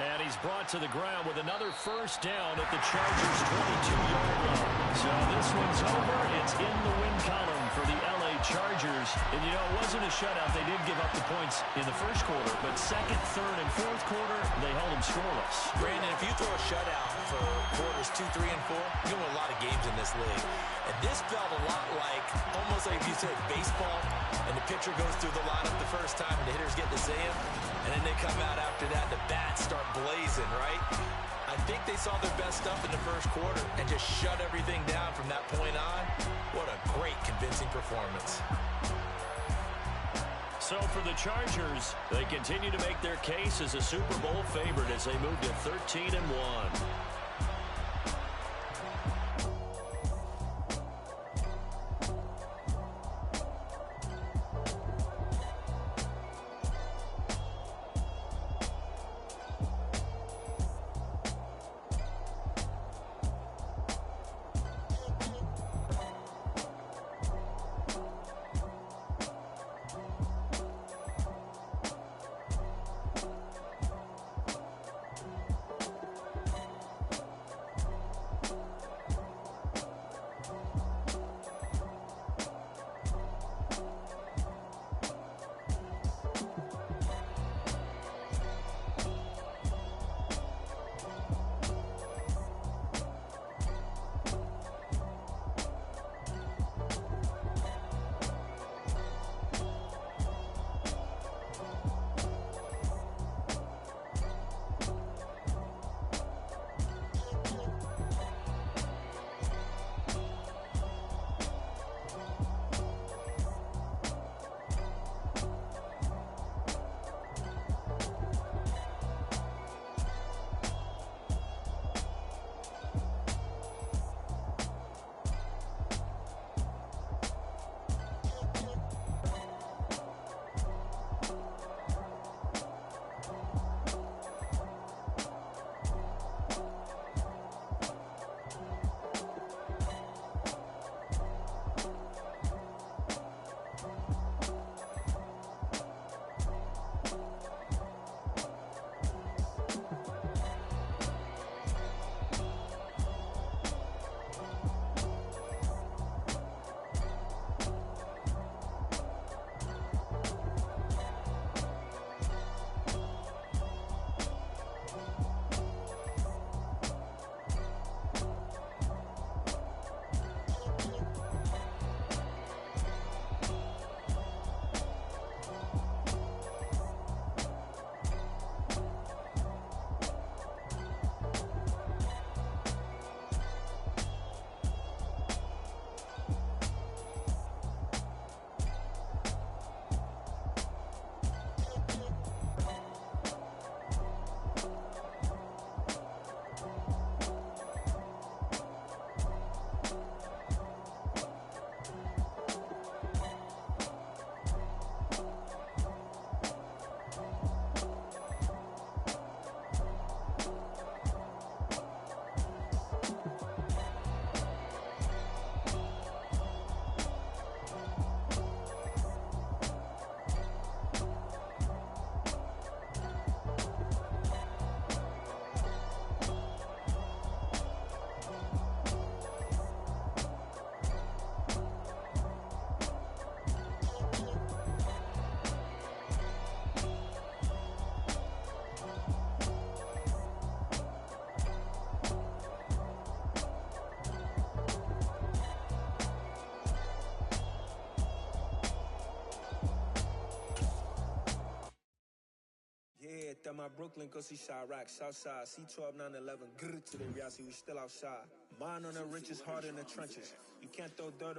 And he's brought to the ground with another first down at the Chargers' 22-yard line. So this one's over. It's in the win column for the LA Chargers. And, you know, it wasn't a shutout. They did give up the points in the first quarter. But 2nd, 3rd, and 4th quarter, they held them scoreless. Brandon, if you throw a shutout for quarters 2, 3, and 4, you win a lot of games in this league. And this felt a lot like, almost like you said, baseball. And the pitcher goes through the lineup the first time, and the hitters get to see him. And then they come out after that, and the bats start blazing, right? I think they saw their best stuff in the first quarter and just shut everything down from that point on. What a great, convincing performance. So for the Chargers, they continue to make their case as a Super Bowl favorite as they move to 13-1. looked at my Brooklyn cause he shot rack, Southside, C12, 911, grrr to the Riasi, we still outside. Mine on the richest, heart in the trenches. You can't throw dirt